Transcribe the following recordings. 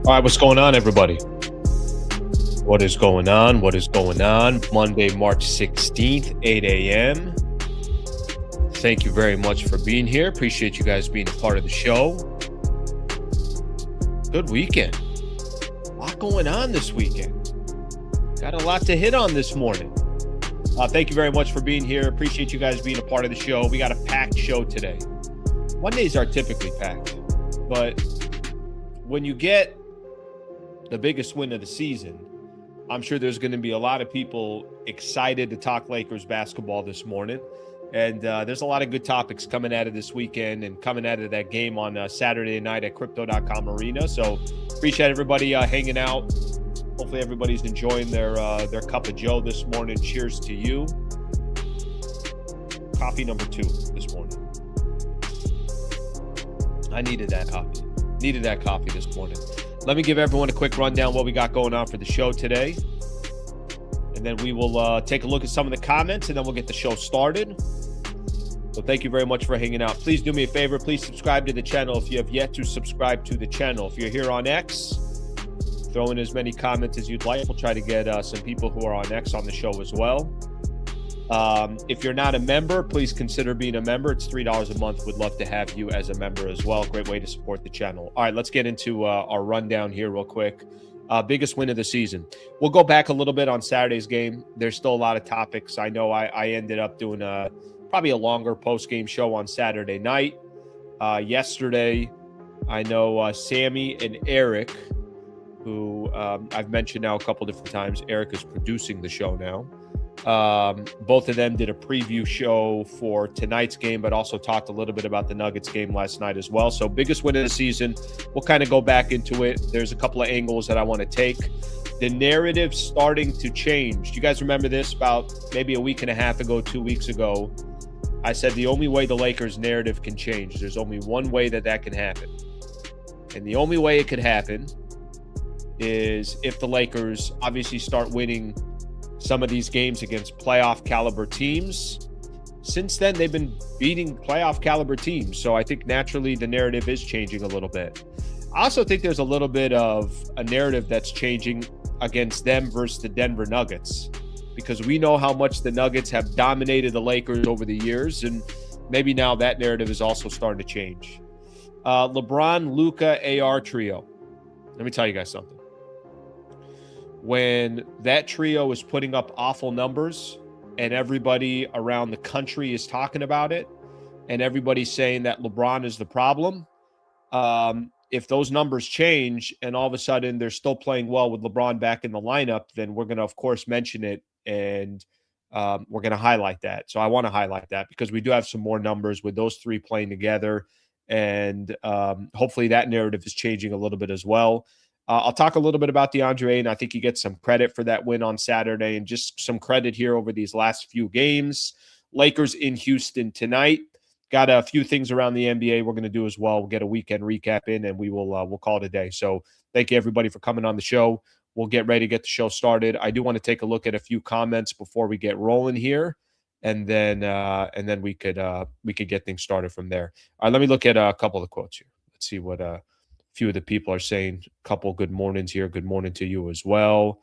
All right, what's going on, everybody? What is going on? What is going on? Monday, March 16th, 8 a.m. Thank you very much for being here. Appreciate you guys being a part of the show. Good weekend. A lot going on this weekend. Got a lot to hit on this morning. Thank you very much for being here. Appreciate you guys being a part of the show. We got a packed show today. Mondays are typically packed, but when you get the biggest win of the season, I'm sure there's going to be a lot of people excited to talk Lakers basketball this morning. And there's a lot of good topics coming out of this weekend and coming out of that game on Saturday night at Crypto.com Arena. So appreciate everybody hanging out. Hopefully everybody's enjoying their cup of joe this morning. Cheers to you. Coffee number 2 this morning. I needed that coffee. Needed that coffee this morning. Let me give everyone a quick rundown what we got going on for the show today. And then we will take a look at some of the comments, and then we'll get the show started. So thank you very much for hanging out. Please do me a favor. Please subscribe to the channel if you have yet to subscribe to the channel. If you're here on X, throw in as many comments as you'd like. We'll try to get some people who are on X on the show as well. If you're not a member, please consider being a member. It's $3 a month. We'd love to have you as a member as well. Great way to support the channel. All right, let's get into our rundown here real quick. Biggest win of the season. We'll go back a little bit on Saturday's game. There's still a lot of topics. I know I ended up doing probably a longer post-game show on Saturday night. Yesterday, I know Sammy and Eric, who I've mentioned now a couple different times. Eric is producing the show now. Both of them did a preview show for tonight's game, but also talked a little bit about the Nuggets game last night as well. So biggest win of the season. We'll kind of go back into it. There's a couple of angles that I want to take. The narrative starting to change. Do you guys remember this about maybe a week and a half ago, 2 weeks ago? I said the only way the Lakers narrative can change, there's only one way that can happen. And the only way it could happen is if the Lakers obviously start winning some of these games against playoff caliber teams. Since then, they've been beating playoff caliber teams. So I think naturally the narrative is changing a little bit. I also think there's a little bit of a narrative that's changing against them versus the Denver Nuggets, because we know how much the Nuggets have dominated the Lakers over the years. And maybe now that narrative is also starting to change. LeBron, Luka, AR trio. Let me tell you guys something. When that trio is putting up awful numbers and everybody around the country is talking about it and everybody's saying that LeBron is the problem, if those numbers change and all of a sudden they're still playing well with LeBron back in the lineup, then we're going to, of course, mention it and we're going to highlight that. So I want to highlight that because we do have some more numbers with those three playing together, and hopefully that narrative is changing a little bit as well. I'll talk a little bit about Deandre Ayton. I think he gets some credit for that win on Saturday and just some credit here over these last few games. Lakers in Houston tonight. Got a few things around the NBA we're going to do as well. We'll get a weekend recap in, and we'll call it a day. So thank you, everybody, for coming on the show. We'll get ready to get the show started. I do want to take a look at a few comments before we get rolling here, and then we could get things started from there. All right, let me look at a couple of the quotes here. Let's see what few of the people are saying. A couple good mornings here. Good morning to you as well.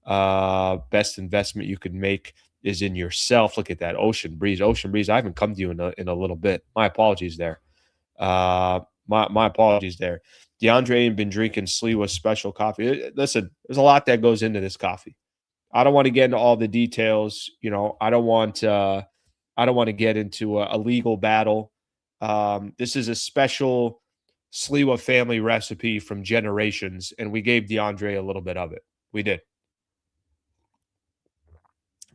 Best investment you could make is in yourself. Look at that. Ocean Breeze. Ocean Breeze. I haven't come to you in a little bit. My apologies there. My apologies there. Deandre Ayton been drinking Sliwa special coffee. Listen, there's a lot that goes into this coffee. I don't want to get into all the details. You know, I don't want to get into a legal battle. This is a special Sliwa family recipe from generations, and we gave DeAndre a little bit of it. We did.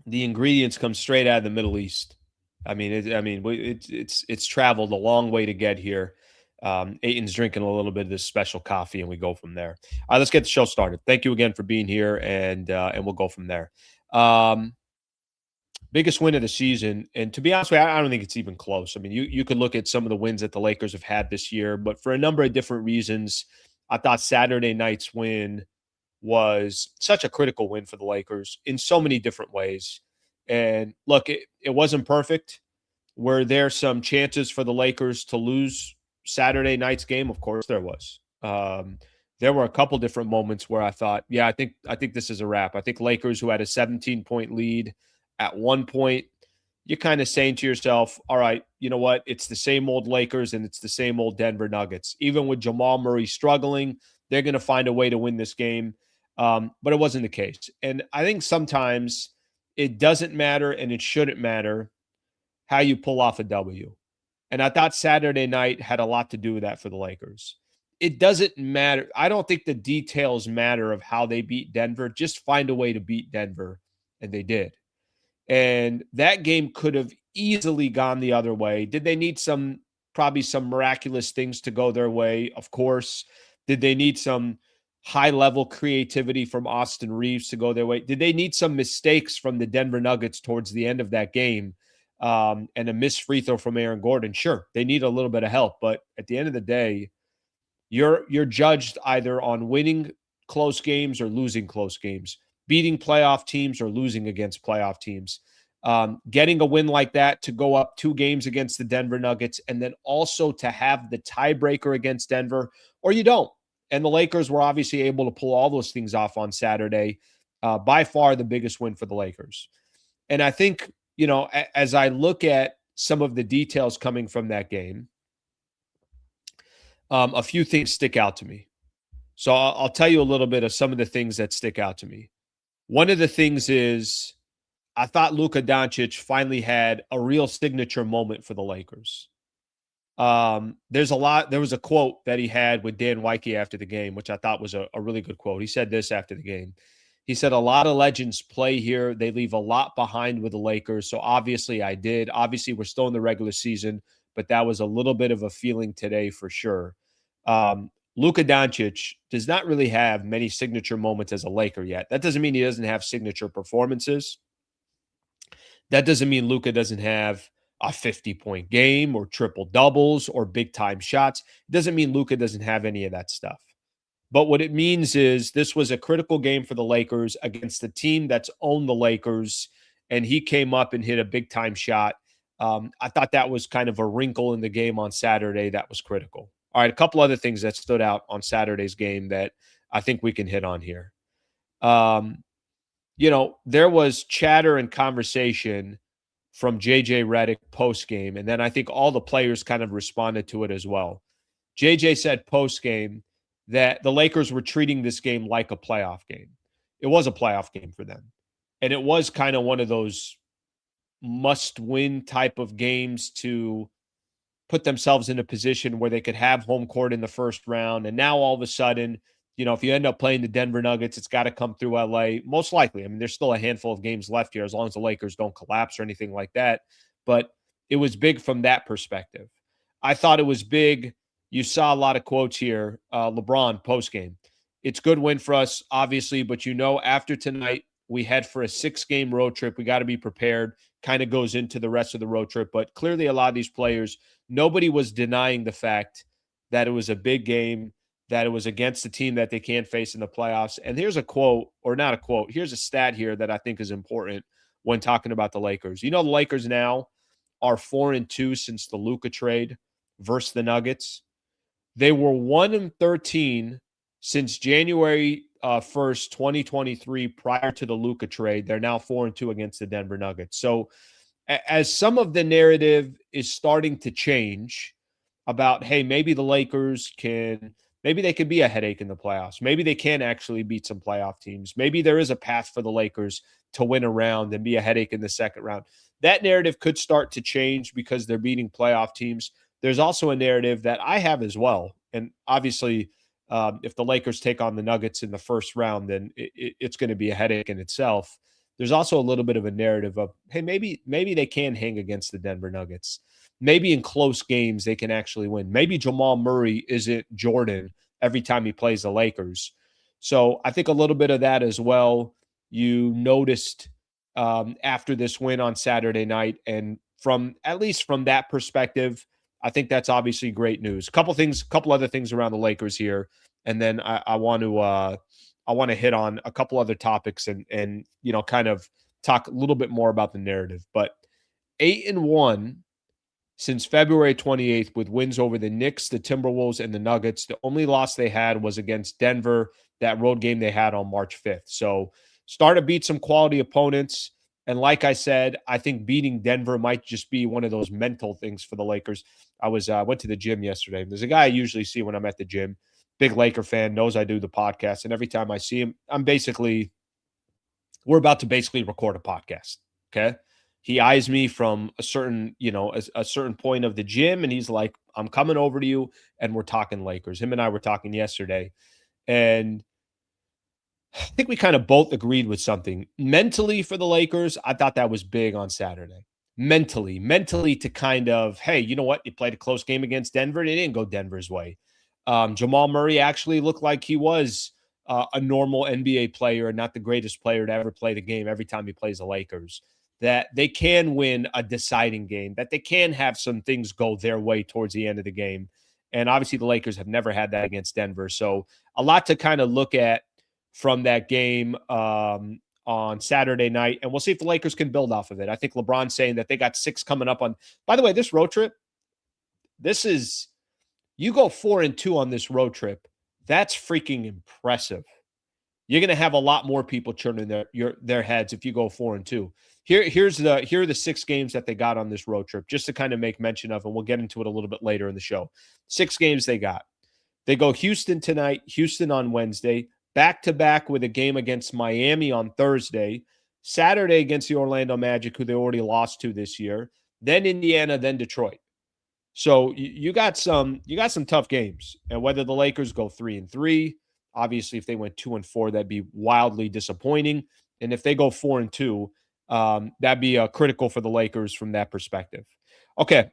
The ingredients come straight out of the Middle East. It's traveled a long way to get here. Ayton's drinking a little bit of this special coffee, and we go from there. All right, let's get the show started. Thank you again for being here, and we'll go from there. Biggest win of the season, and to be honest with you, I don't think it's even close. I mean, you could look at some of the wins that the Lakers have had this year, but for a number of different reasons, I thought Saturday night's win was such a critical win for the Lakers in so many different ways. And look, it wasn't perfect. Were there some chances for the Lakers to lose Saturday night's game? Of course there was. there were a couple different moments where I thought, yeah, I think this is a wrap. I think Lakers, who had a 17-point lead at one point, you're kind of saying to yourself, all right, you know what? It's the same old Lakers and it's the same old Denver Nuggets. Even with Jamal Murray struggling, they're going to find a way to win this game. But it wasn't the case. And I think sometimes it doesn't matter and it shouldn't matter how you pull off a W. And I thought Saturday night had a lot to do with that for the Lakers. It doesn't matter. I don't think the details matter of how they beat Denver. Just find a way to beat Denver. And they did. And that game could have easily gone the other way. Did they need probably some miraculous things to go their way? Of course. Did they need some high level creativity from Austin Reeves to go their way? Did they need some mistakes from the Denver Nuggets towards the end of that game? And a missed free throw from Aaron Gordon? Sure, they need a little bit of help. But at the end of the day, you're judged either on winning close games or losing close games, beating playoff teams or losing against playoff teams. Getting a win like that to go up 2 games against the Denver Nuggets and then also to have the tiebreaker against Denver, or you don't. And the Lakers were obviously able to pull all those things off on Saturday. By far the biggest win for the Lakers. And I think, as I look at some of the details coming from that game, a few things stick out to me. So I'll tell you a little bit of some of the things that stick out to me. One of the things is I thought Luka Doncic finally had a real signature moment for the Lakers. There was a quote that he had with Dan Wyke after the game, which I thought was a really good quote. He said this after the game. He said, "A lot of legends play here. They leave a lot behind with the Lakers. So obviously I did. Obviously we're still in the regular season, but that was a little bit of a feeling today for sure." Luka Doncic does not really have many signature moments as a Laker yet. That doesn't mean he doesn't have signature performances. That doesn't mean Luka doesn't have a 50-point game or triple doubles or big time shots. It doesn't mean Luka doesn't have any of that stuff. But what it means is this was a critical game for the Lakers against a team that's owned the Lakers, and he came up and hit a big time shot. I thought that was kind of a wrinkle in the game on Saturday that was critical. All right, a couple other things that stood out on Saturday's game that I think we can hit on here. There was chatter and conversation from JJ Redick post game, and then I think all the players kind of responded to it as well. JJ said post game that the Lakers were treating this game like a playoff game. It was a playoff game for them. And it was kind of one of those must-win type of games to put themselves in a position where they could have home court in the first round. And now all of a sudden, if you end up playing the Denver Nuggets, it's got to come through LA. Most likely. I mean, there's still a handful of games left here as long as the Lakers don't collapse or anything like that. But it was big from that perspective. I thought it was big. You saw a lot of quotes here. LeBron post-game. It's a good win for us, obviously, but after tonight, we head for a 6-game road trip. We got to be prepared. Kind of goes into the rest of the road trip. But clearly a lot of these players, nobody was denying the fact that it was a big game, that it was against a team that they can't face in the playoffs. And here's a quote, or not a quote. Here's a stat here that I think is important when talking about the Lakers. The Lakers now are 4-2 since the Luka trade versus the Nuggets. They were 1-13 since January 1st, 2023, prior to the Luka trade. They're now 4-2 against the Denver Nuggets. So as some of the narrative is starting to change about, hey, maybe the Lakers maybe they could be a headache in the playoffs. Maybe they can actually beat some playoff teams. Maybe there is a path for the Lakers to win a round and be a headache in the second round. That narrative could start to change because they're beating playoff teams. There's also a narrative that I have as well. And obviously, if the Lakers take on the Nuggets in the first round, then it's going to be a headache in itself. There's also a little bit of a narrative of, hey, maybe they can hang against the Denver Nuggets. Maybe in close games they can actually win. Maybe Jamal Murray isn't Jordan every time he plays the Lakers. So I think a little bit of that as well you noticed after this win on Saturday night. And at least from that perspective, I think that's obviously great news. Couple other things around the Lakers here, and then I want to hit on a couple other topics and kind of talk a little bit more about the narrative. But 8-1 since February 28th with wins over the Knicks, the Timberwolves, and the Nuggets. The only loss they had was against Denver, that road game they had on March 5th. So start to beat some quality opponents. And like I said, I think beating Denver might just be one of those mental things for the Lakers. I went to the gym yesterday. There's a guy I usually see when I'm at the gym, big Laker fan, knows I do the podcast. And every time I see him, we're about to basically record a podcast. Okay. He eyes me from a certain, a certain point of the gym. And he's like, I'm coming over to you and we're talking Lakers. Him and I were talking yesterday. And I think we kind of both agreed with something. Mentally for the Lakers, I thought that was big on Saturday. Mentally to kind of, hey, you know what? You played a close game against Denver and it didn't go Denver's way. Jamal Murray actually looked like he was a normal NBA player and not the greatest player to ever play the game every time he plays the Lakers. That they can win a deciding game, that they can have some things go their way towards the end of the game. And obviously the Lakers have never had that against Denver. So a lot to kind of look at from that game on Saturday night. And we'll see if the Lakers can build off of it. I think LeBron's saying that they got 6 coming up on, by the way, this road trip, you go 4-2 on this road trip. That's freaking impressive. You're going to have a lot more people churning their heads if you go 4-2. Here are the 6 games that they got on this road trip, just to kind of make mention of, and we'll get into it a little bit later in the show. 6 games they got. They go Houston tonight, Houston on Wednesday, back-to-back with a game against Miami on Thursday, Saturday against the Orlando Magic, who they already lost to this year, then Indiana, then Detroit. So you got some tough games. And whether the Lakers go 3-3, obviously if they went 2-4, that'd be wildly disappointing. And if they go 4-2, that'd be critical for the Lakers from that perspective. Okay,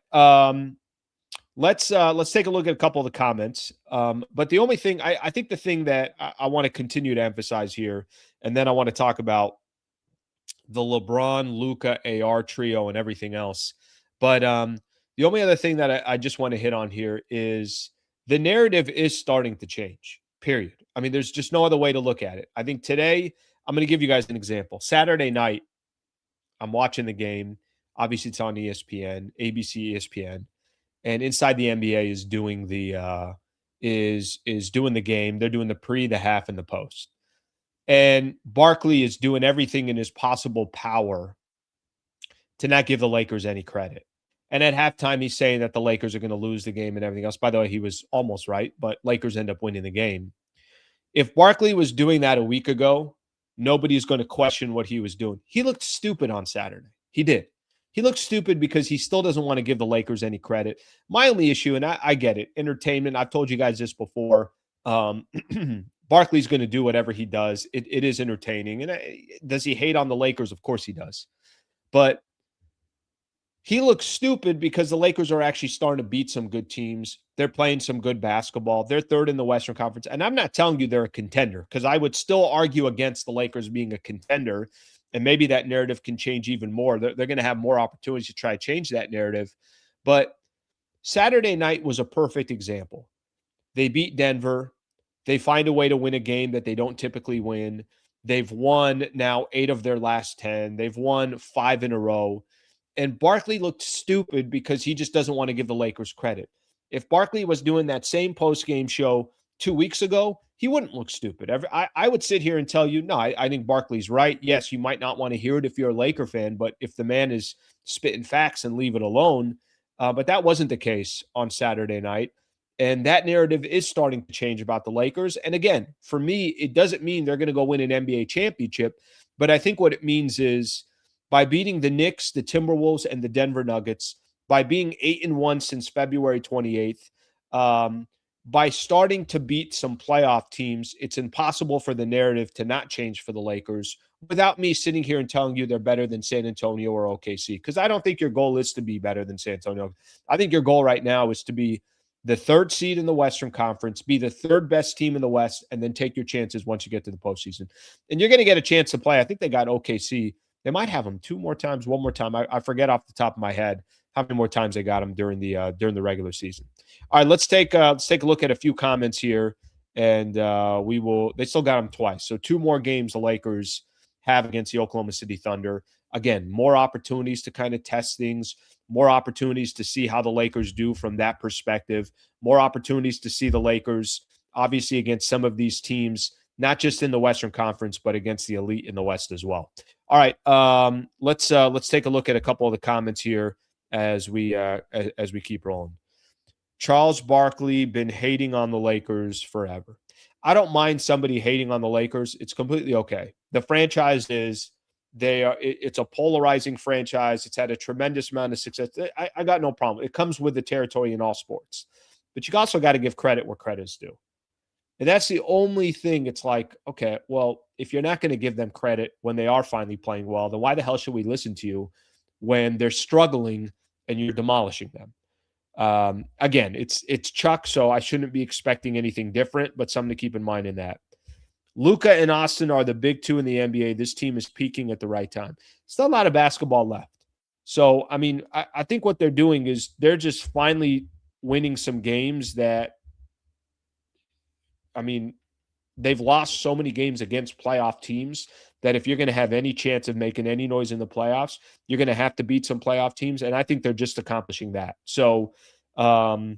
let's take a look at a couple of the comments. But the only thing I think the thing that I want to continue to emphasize here, and then I want to talk about the LeBron, Luka, AR trio and everything else. But the only other thing that I just want to hit on here is the narrative is starting to change, period. I mean, there's just no other way to look at it. I think today, I'm going to give you guys an example. Saturday night, I'm watching the game. Obviously, it's on ESPN, ABC, ESPN, and Inside the NBA is doing the doing the game. They're doing the pre, the half, and the post. And Barkley is doing everything in his possible power to not give the Lakers any credit. And at halftime, he's saying that the Lakers are going to lose the game and everything else. By the way, he was almost right, but Lakers end up winning the game. If Barkley was doing that a week ago, nobody's going to question what he was doing. He looked stupid on Saturday. He did. He looked stupid because he still doesn't want to give the Lakers any credit. My only issue, and I get it, entertainment, I've told you guys this before, Barkley's going to do whatever he does. It is entertaining. And does he hate on the Lakers? Of course he does. But he looks stupid because the Lakers are actually starting to beat some good teams. They're playing some good basketball. They're third in the Western Conference. And I'm not telling you they're a contender, because I would still argue against the Lakers being a contender. And maybe that narrative can change even more. They're going to have more opportunities to try to change that narrative. But Saturday night was a perfect example. They beat Denver. They find a way to win a game that they don't typically win. They've won now 8 of their last 10. They've won 5 in a row. And Barkley looked stupid because he just doesn't want to give the Lakers credit. If Barkley was doing that same post-game show 2 weeks ago, he wouldn't look stupid. I would sit here and tell you, no, I think Barkley's right. Yes, you might not want to hear it if you're a Laker fan, but if the man is spitting facts, and leave it alone. But that wasn't the case on Saturday night. And that narrative is starting to change about the Lakers. And again, for me, it doesn't mean they're going to go win an NBA championship. But I think what it means is by beating the Knicks, the Timberwolves, and the Denver Nuggets, by being 8-1 since February 28th, by starting to beat some playoff teams, it's impossible for the narrative to not change for the Lakers without me sitting here and telling you they're better than San Antonio or OKC. Because I don't think your goal is to be better than San Antonio. I think your goal right now is to be the 3rd seed in the Western Conference, be the 3rd best team in the West, and then take your chances once you get to the postseason. And you're going to get a chance to play. I think they got OKC. They might have them 2 more times, 1 more time. I forget off the top of my head how many more times they got them during the regular season. All right, let's take a look at a few comments here, and they still got them twice. So 2 more games the Lakers have against the Oklahoma City Thunder. Again, more opportunities to kind of test things. more opportunities to see how the Lakers do from that perspective, more opportunities to see the Lakers, obviously, against some of these teams, not just in the Western Conference, but against the elite in the West as well. All right, let's take a look at a couple of the comments here as we keep rolling. Charles Barkley been hating on the Lakers forever. I don't mind somebody hating on the Lakers. It's completely okay. The franchise is it's a polarizing franchise. It's had a tremendous amount of success. I got no problem. It comes with the territory in all sports. But you also got to give credit where credit's due. And that's the only thing. It's like, okay, well, if you're not going to give them credit when they are finally playing well, then why the hell should we listen to you when they're struggling and you're demolishing them? Again, it's Chuck, so I shouldn't be expecting anything different, but something to keep in mind in that. Luka and Austin are the big two in the NBA. This team is peaking at the right time. Still a lot of basketball left. So, I mean, I think what they're doing is they're just finally winning some games that, I mean, they've lost so many games against playoff teams that if you're going to have any chance of making any noise in the playoffs, you're going to have to beat some playoff teams. And I think they're just accomplishing that. So I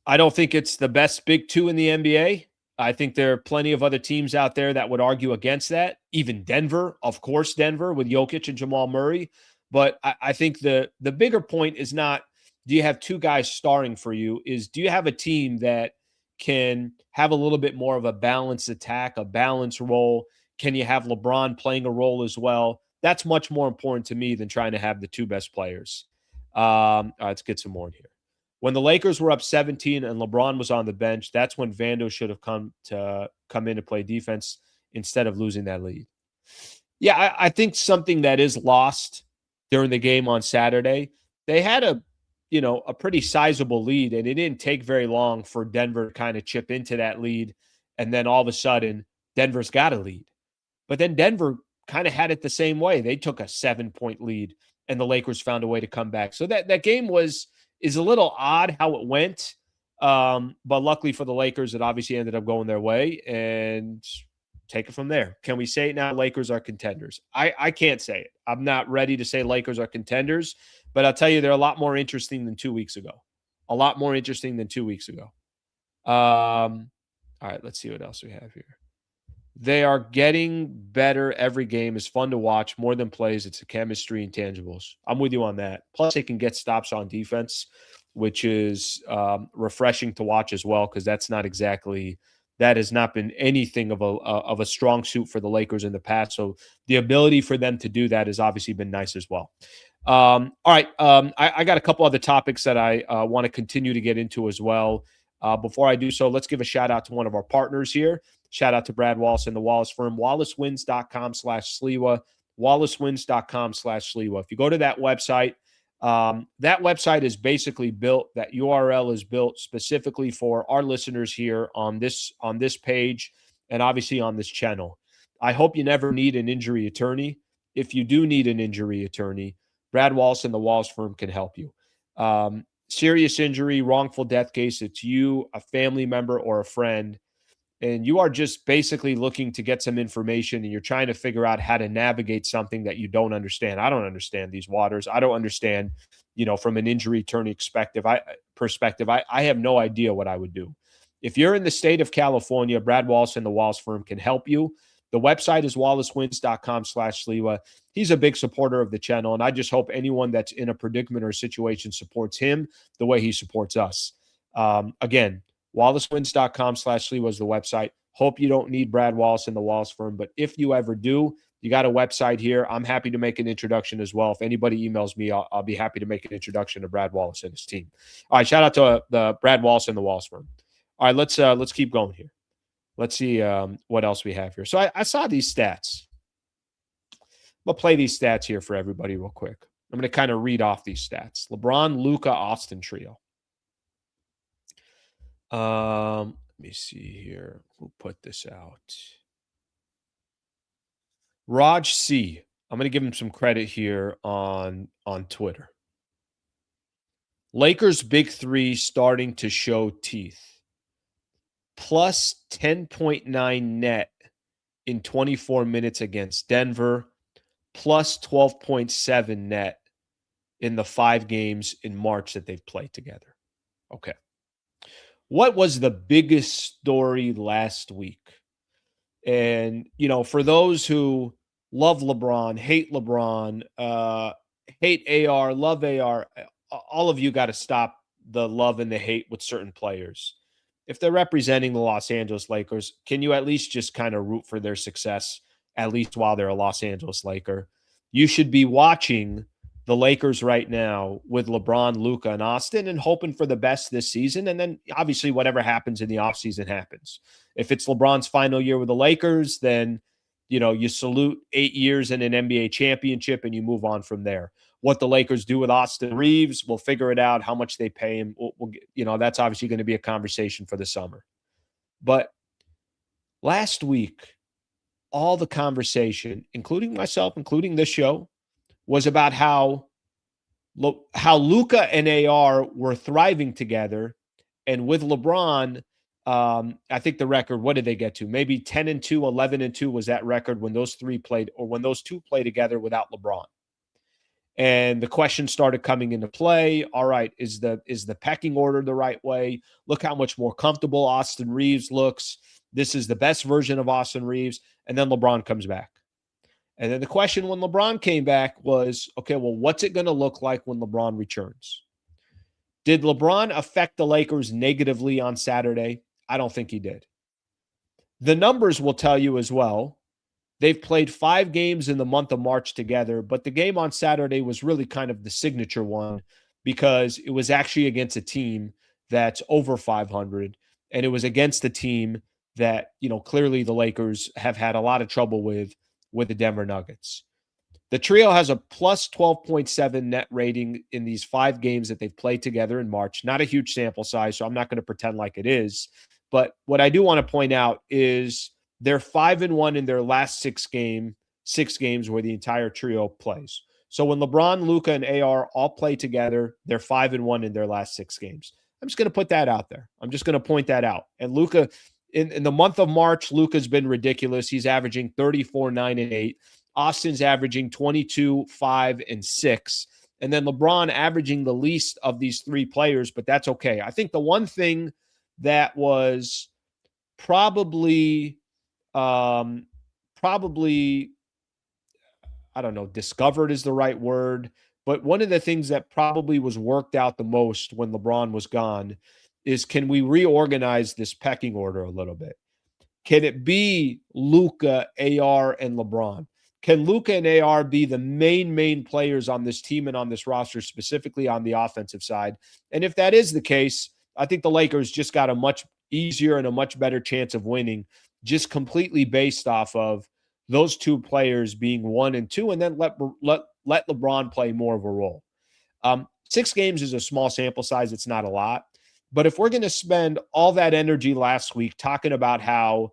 don't think it's the best big two in the NBA. I think there are plenty of other teams out there that would argue against that. Even Denver, of course, Denver with Jokic and Jamal Murray. But I think the bigger point is not, do you have two guys starring for you? Is, do you have a team that can have a little bit more of a balanced attack, a balanced role? Can you have LeBron playing a role as well? That's much more important to me than trying to have the two best players. All right, let's get some more in here. When the Lakers were up 17 and LeBron was on the bench, that's when Vando should have come in to play defense instead of losing that lead. Yeah, I think something that is lost during the game on Saturday, they had a pretty sizable lead, and it didn't take very long for Denver to kind of chip into that lead. And then all of a sudden, Denver's got a lead. But then Denver kind of had it the same way. They took a 7-point lead, and the Lakers found a way to come back. So that game is a little odd how it went. But luckily for the Lakers, it obviously ended up going their way, and take it from there. Can we say it now? Lakers are contenders. I can't say it. I'm not ready to say Lakers are contenders, but I'll tell you, they're a lot more interesting than 2 weeks ago. A lot more interesting than 2 weeks ago. All right, let's see what else we have here. They are getting better every game. It's fun to watch. More than plays, it's the chemistry and tangibles. I'm with you on that. Plus, they can get stops on defense, which is refreshing to watch as well, because that has not been anything of a strong suit for the Lakers in the past. So the ability for them to do that has obviously been nice as well. All right. I got a couple other topics that I want to continue to get into as well. Before I do so, let's give a shout out to one of our partners here. Shout out to Brad Wallace and the Wallace Firm, wallacewins.com/Sliwa, wallacewins.com/Sliwa. If you go to that website is basically built, that URL is built specifically for our listeners here on this page and obviously on this channel. I hope you never need an injury attorney. If you do need an injury attorney, Brad Wallace and the Wallace Firm can help you. Serious injury, wrongful death case, it's you, a family member, or a friend, and you are just basically looking to get some information, and you're trying to figure out how to navigate something that you don't understand. I don't understand these waters. I don't understand, from an injury attorney perspective, I have no idea what I would do. If you're in the state of California, Brad Wallace and the Wallace Firm can help you. The website is wallacewins.com/Sliwa. He's a big supporter of the channel, and I just hope anyone that's in a predicament or a situation supports him the way he supports us. Again, wallacewins.com/Sliwa is the website. Hope you don't need Brad Wallace and the Wallace Firm, but if you ever do, you got a website here. I'm happy to make an introduction as well. If anybody emails me, I'll be happy to make an introduction to Brad Wallace and his team. All right, shout out to the Brad Wallace and the Wallace Firm. All right, let's keep going here. Let's see what else we have here. So I saw these stats. I'm going to play these stats here for everybody real quick. I'm going to kind of read off these stats. LeBron, Luka, Austin trio. Let me see here. Who put this out? Raj C. I'm going to give him some credit here on Twitter. Lakers big three starting to show teeth. Plus 10.9 net in 24 minutes against Denver. Plus 12.7 net in the 5 games in March that they've played together. Okay. What was the biggest story last week? And, for those who love LeBron, hate AR, love AR, all of you got to stop the love and the hate with certain players. If they're representing the Los Angeles Lakers, can you at least just kind of root for their success, at least while they're a Los Angeles Laker? You should be watching the Lakers right now with LeBron, Luka, and Austin and hoping for the best this season. And then obviously whatever happens in the offseason happens. If it's LeBron's final year with the Lakers, then, you salute 8 years in an NBA championship and you move on from there. What the Lakers do with Austin Reeves, we'll figure it out. How much they pay him, that's obviously going to be a conversation for the summer. But last week, all the conversation, including myself, including this show, was about how Luka and AR were thriving together. And with LeBron, I think the record, what did they get to? Maybe 10-2, 11-2 was that record when those three played, or when those two played together without LeBron. And the question started coming into play. All right, is the pecking order the right way? Look how much more comfortable Austin Reeves looks. This is the best version of Austin Reeves. And then LeBron comes back. And then the question when LeBron came back was, okay, well, what's it going to look like when LeBron returns? Did LeBron affect the Lakers negatively on Saturday? I don't think he did. The numbers will tell you as well. They've played 5 games in the month of March together, but the game on Saturday was really kind of the signature one because it was actually against a team that's over 500, and it was against a team that, clearly the Lakers have had a lot of trouble with the Denver Nuggets. The trio has a plus 12.7 net rating in these 5 games that they've played together in March. Not a huge sample size, so I'm not going to pretend like it is. But what I do want to point out is they're 5-1 in their last 6 games where the entire trio plays. So when LeBron, Luka, and AR all play together, they're 5-1 in their last 6 games. I'm just going to put that out there. I'm just going to point that out. And Luka, in the month of March, Luka's been ridiculous. He's averaging 34, 9, and 8. Austin's averaging 22, 5, and 6. And then LeBron averaging the least of these 3 players, but that's okay. I think the one thing that was probably, I don't know, discovered is the right word, but one of the things that probably was worked out the most when LeBron was gone is, can we reorganize this pecking order a little bit? Can it be Luka, AR, and LeBron? Can Luka and AR be the main players on this team and on this roster, specifically on the offensive side? And if that is the case, I think the Lakers just got a much easier and a much better chance of winning, just completely based off of those 2 players being 1 and 2, and then let LeBron play more of a role. 6 games is a small sample size. It's not a lot. But if we're going to spend all that energy last week talking about how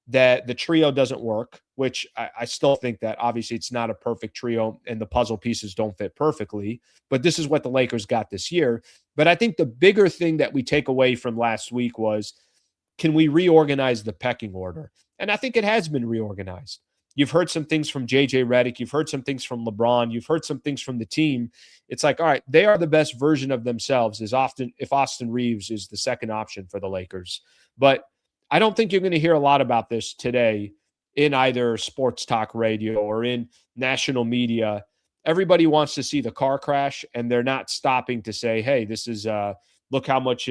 that the trio doesn't work, which I still think that obviously it's not a perfect trio and the puzzle pieces don't fit perfectly, but this is what the Lakers got this year. But I think the bigger thing that we take away from last week was, can we reorganize the pecking order? And I think it has been reorganized. You've heard some things from JJ Redick. You've heard some things from LeBron. You've heard some things from the team. It's like, all right, they are the best version of themselves if Austin Reeves is the second option for the Lakers. But I don't think you're going to hear a lot about this today in either sports talk radio or in national media. Everybody wants to see the car crash, and they're not stopping to say, hey, this is look how much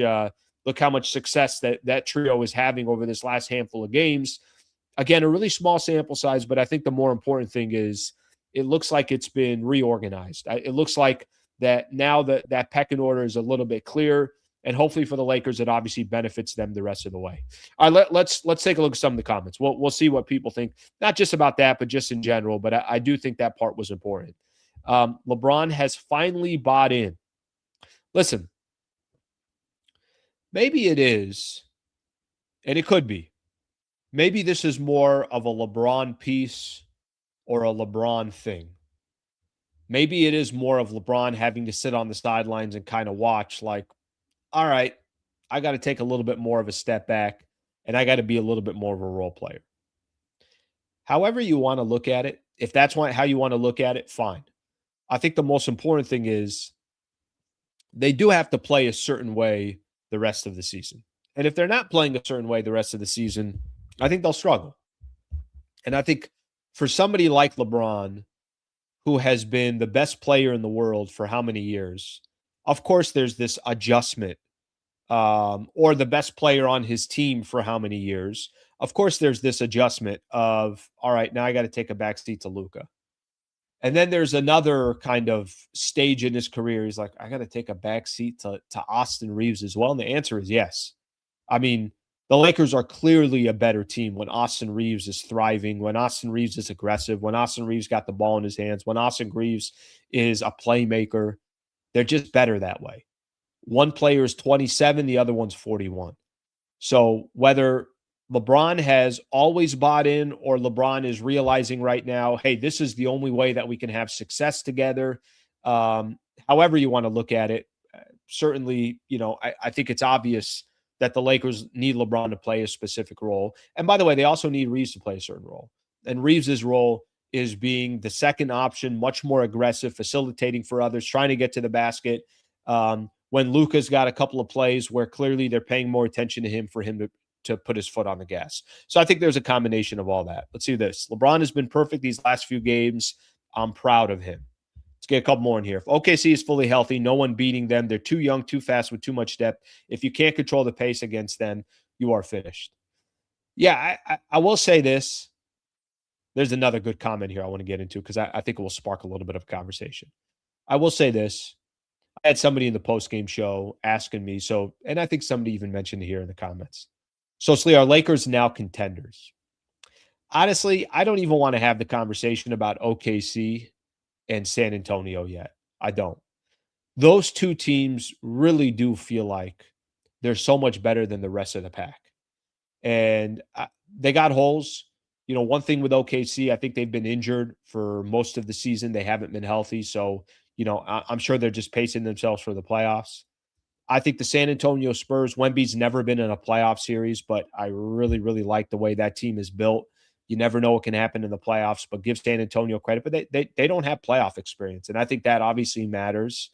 success that trio is having over this last handful of games. Again, a really small sample size, but I think the more important thing is it looks like it's been reorganized. It looks like that now that pecking order is a little bit clearer, and hopefully for the Lakers, it obviously benefits them the rest of the way. All right, let's take a look at some of the comments. We'll see what people think, not just about that, but just in general. But I do think that part was important. LeBron has finally bought in. Listen, maybe it is, and it could be. Maybe this is more of a LeBron piece or a LeBron thing. Maybe it is more of LeBron having to sit on the sidelines and kind of watch, like, all right, I got to take a little bit more of a step back, and I got to be a little bit more of a role player. However you want to look at it, if that's how you want to look at it, fine. I think the most important thing is they do have to play a certain way the rest of the season. And if they're not playing a certain way the rest of the season, I think they'll struggle. And I think for somebody like LeBron, who has been the best player in the world for how many years, of course, there's this adjustment, or the best player on his team for how many years. Of course, there's this adjustment of, all right, now I got to take a backseat to Luka. And then there's another kind of stage in his career. He's like, I got to take a backseat to Austin Reeves as well. And the answer is yes. I mean, the Lakers are clearly a better team when Austin Reeves is thriving, when Austin Reeves is aggressive, when Austin Reeves got the ball in his hands, when Austin Reeves is a playmaker. They're just better that way. One player is 27, the other one's 41. So whether LeBron has always bought in or LeBron is realizing right now, hey, this is the only way that we can have success together, however you want to look at it, certainly, I think it's obvious that the Lakers need LeBron to play a specific role. And by the way, they also need Reeves to play a certain role. And Reeves's role is being the second option, much more aggressive, facilitating for others, trying to get to the basket. When Luka's got a couple of plays where clearly they're paying more attention to him for him to put his foot on the gas. So I think there's a combination of all that. Let's see this. LeBron has been perfect these last few games. I'm proud of him. Let's get a couple more in here. If OKC is fully healthy, no one beating them. They're too young, too fast, with too much depth. If you can't control the pace against them, you are finished. Yeah, I will say this. There's another good comment here I want to get into because I think it will spark a little bit of conversation. I will say this. I had somebody in the post-game show asking me, and I think somebody even mentioned it here in the comments. So, Sliwa, are Lakers now contenders? Honestly, I don't even want to have the conversation about OKC and San Antonio yet. I don't. Those two teams really do feel like they're so much better than the rest of the pack. And they got holes. One thing with OKC, I think they've been injured for most of the season. They haven't been healthy. So, I'm sure they're just pacing themselves for the playoffs. I think the San Antonio Spurs, Wemby's never been in a playoff series, but I really, really like the way that team is built. You never know what can happen in the playoffs, but give San Antonio credit. But they don't have playoff experience, and I think that obviously matters.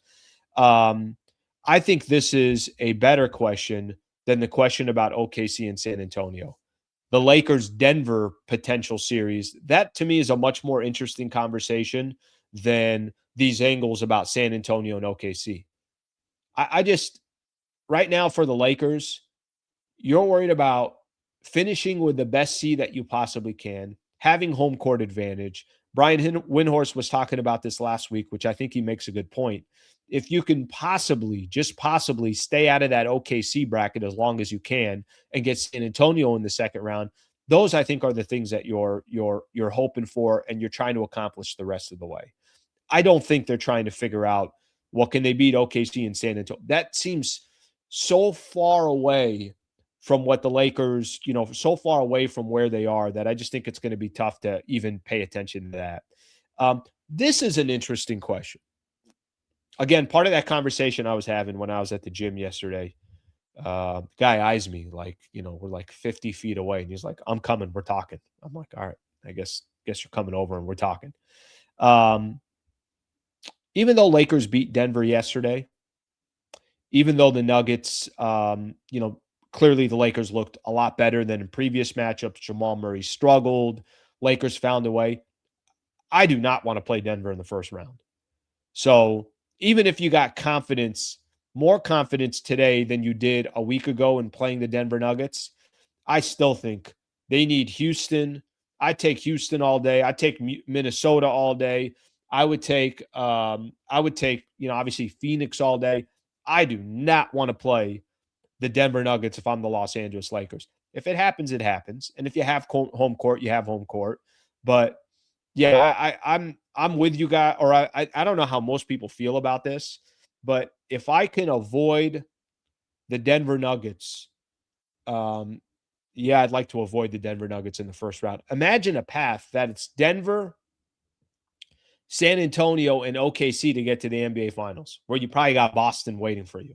I think this is a better question than the question about OKC and San Antonio. The Lakers-Denver potential series, that to me is a much more interesting conversation than these angles about San Antonio and OKC. I just, right now for the Lakers, you're worried about finishing with the best seed that you possibly can, having home court advantage. Brian Windhorst was talking about this last week, which I think he makes a good point. If you can possibly, just possibly, stay out of that OKC bracket as long as you can and get San Antonio in the second round, those I think are the things that you're hoping for and you're trying to accomplish the rest of the way. I don't think they're trying to figure out, well, can they beat OKC and San Antonio? That seems so far away from what the Lakers, so far away from where they are that I just think it's going to be tough to even pay attention to that. This is an interesting question. Again, part of that conversation I was having when I was at the gym yesterday, guy eyes me like, we're like 50 feet away. And he's like, I'm coming. We're talking. I'm like, all right, I guess you're coming over and we're talking. Even though Lakers beat Denver yesterday, even though the Nuggets, clearly the Lakers looked a lot better than in previous matchups. Jamal Murray struggled. Lakers found a way. I do not want to play Denver in the first round. So even if you got confidence, more confidence today than you did a week ago in playing the Denver Nuggets, I still think they need Houston. I take Houston all day. I take Minnesota all day. I would take, obviously Phoenix all day. I do not want to play the Denver Nuggets if I'm the Los Angeles Lakers. If it happens, it happens. And if you have home court, you have home court. But yeah, I'm with you guys, or I don't know how most people feel about this, but if I can avoid the Denver Nuggets, I'd like to avoid the Denver Nuggets in the first round. Imagine a path that it's Denver, San Antonio, and OKC to get to the NBA Finals, where you probably got Boston waiting for you.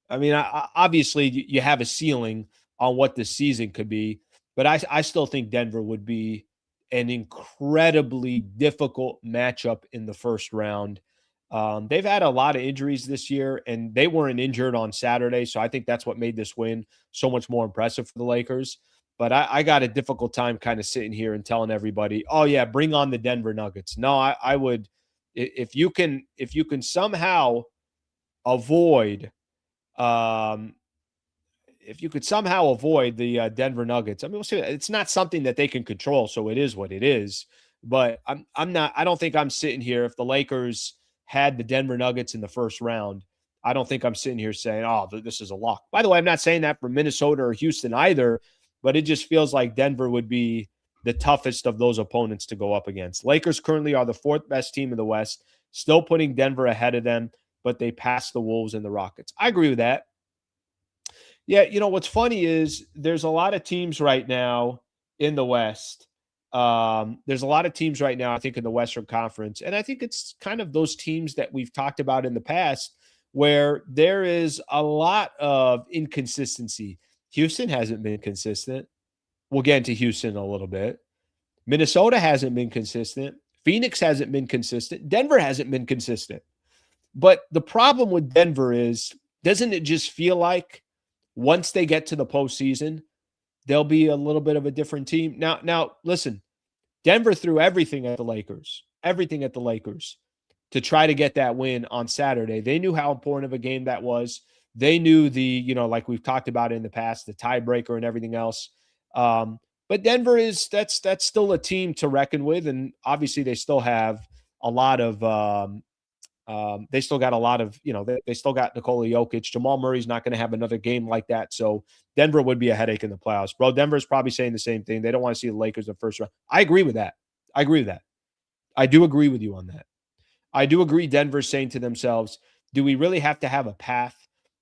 I mean, obviously, you have a ceiling on what the season could be, but I still think Denver would be an incredibly difficult matchup in the first round. They've had a lot of injuries this year, and they weren't injured on Saturday. So I think that's what made this win so much more impressive for the Lakers. But I got a difficult time kind of sitting here and telling everybody, oh, yeah, bring on the Denver Nuggets. No, I would, if you can somehow avoid, if you could somehow avoid the Denver Nuggets, I mean, we'll see. It's not something that they can control, so it is what it is. But I'm not. I don't think I'm sitting here if the Lakers had the Denver Nuggets in the first round. I don't think I'm sitting here saying, "Oh, this is a lock." By the way, I'm not saying that for Minnesota or Houston either, but it just feels like Denver would be the toughest of those opponents to go up against. Lakers currently are the fourth best team in the West, still putting Denver ahead of them, but they passed the Wolves and the Rockets. I agree with that. Yeah, what's funny is there's a lot of teams right now in the West. There's a lot of teams right now, I think, in the Western Conference. And I think it's kind of those teams that we've talked about in the past where there is a lot of inconsistency. Houston hasn't been consistent. We'll get into Houston a little bit. Minnesota hasn't been consistent. Phoenix hasn't been consistent. Denver hasn't been consistent. But the problem with Denver is, doesn't it just feel like once they get to the postseason, they'll be a little bit of a different team? Now, listen, Denver threw everything at the Lakers to try to get that win on Saturday. They knew how important of a game that was. They knew like we've talked about in the past, the tiebreaker and everything else. But Denver that's still a team to reckon with. And obviously they still have a lot of, they still got a lot of, they still got Nikola Jokic. Jamal Murray's not going to have another game like that. So Denver would be a headache in the playoffs. Bro, Denver's probably saying the same thing. They don't want to see the Lakers in the first round. I agree with that. I do agree with you on that. I do agree Denver's saying to themselves, do we really have to have a path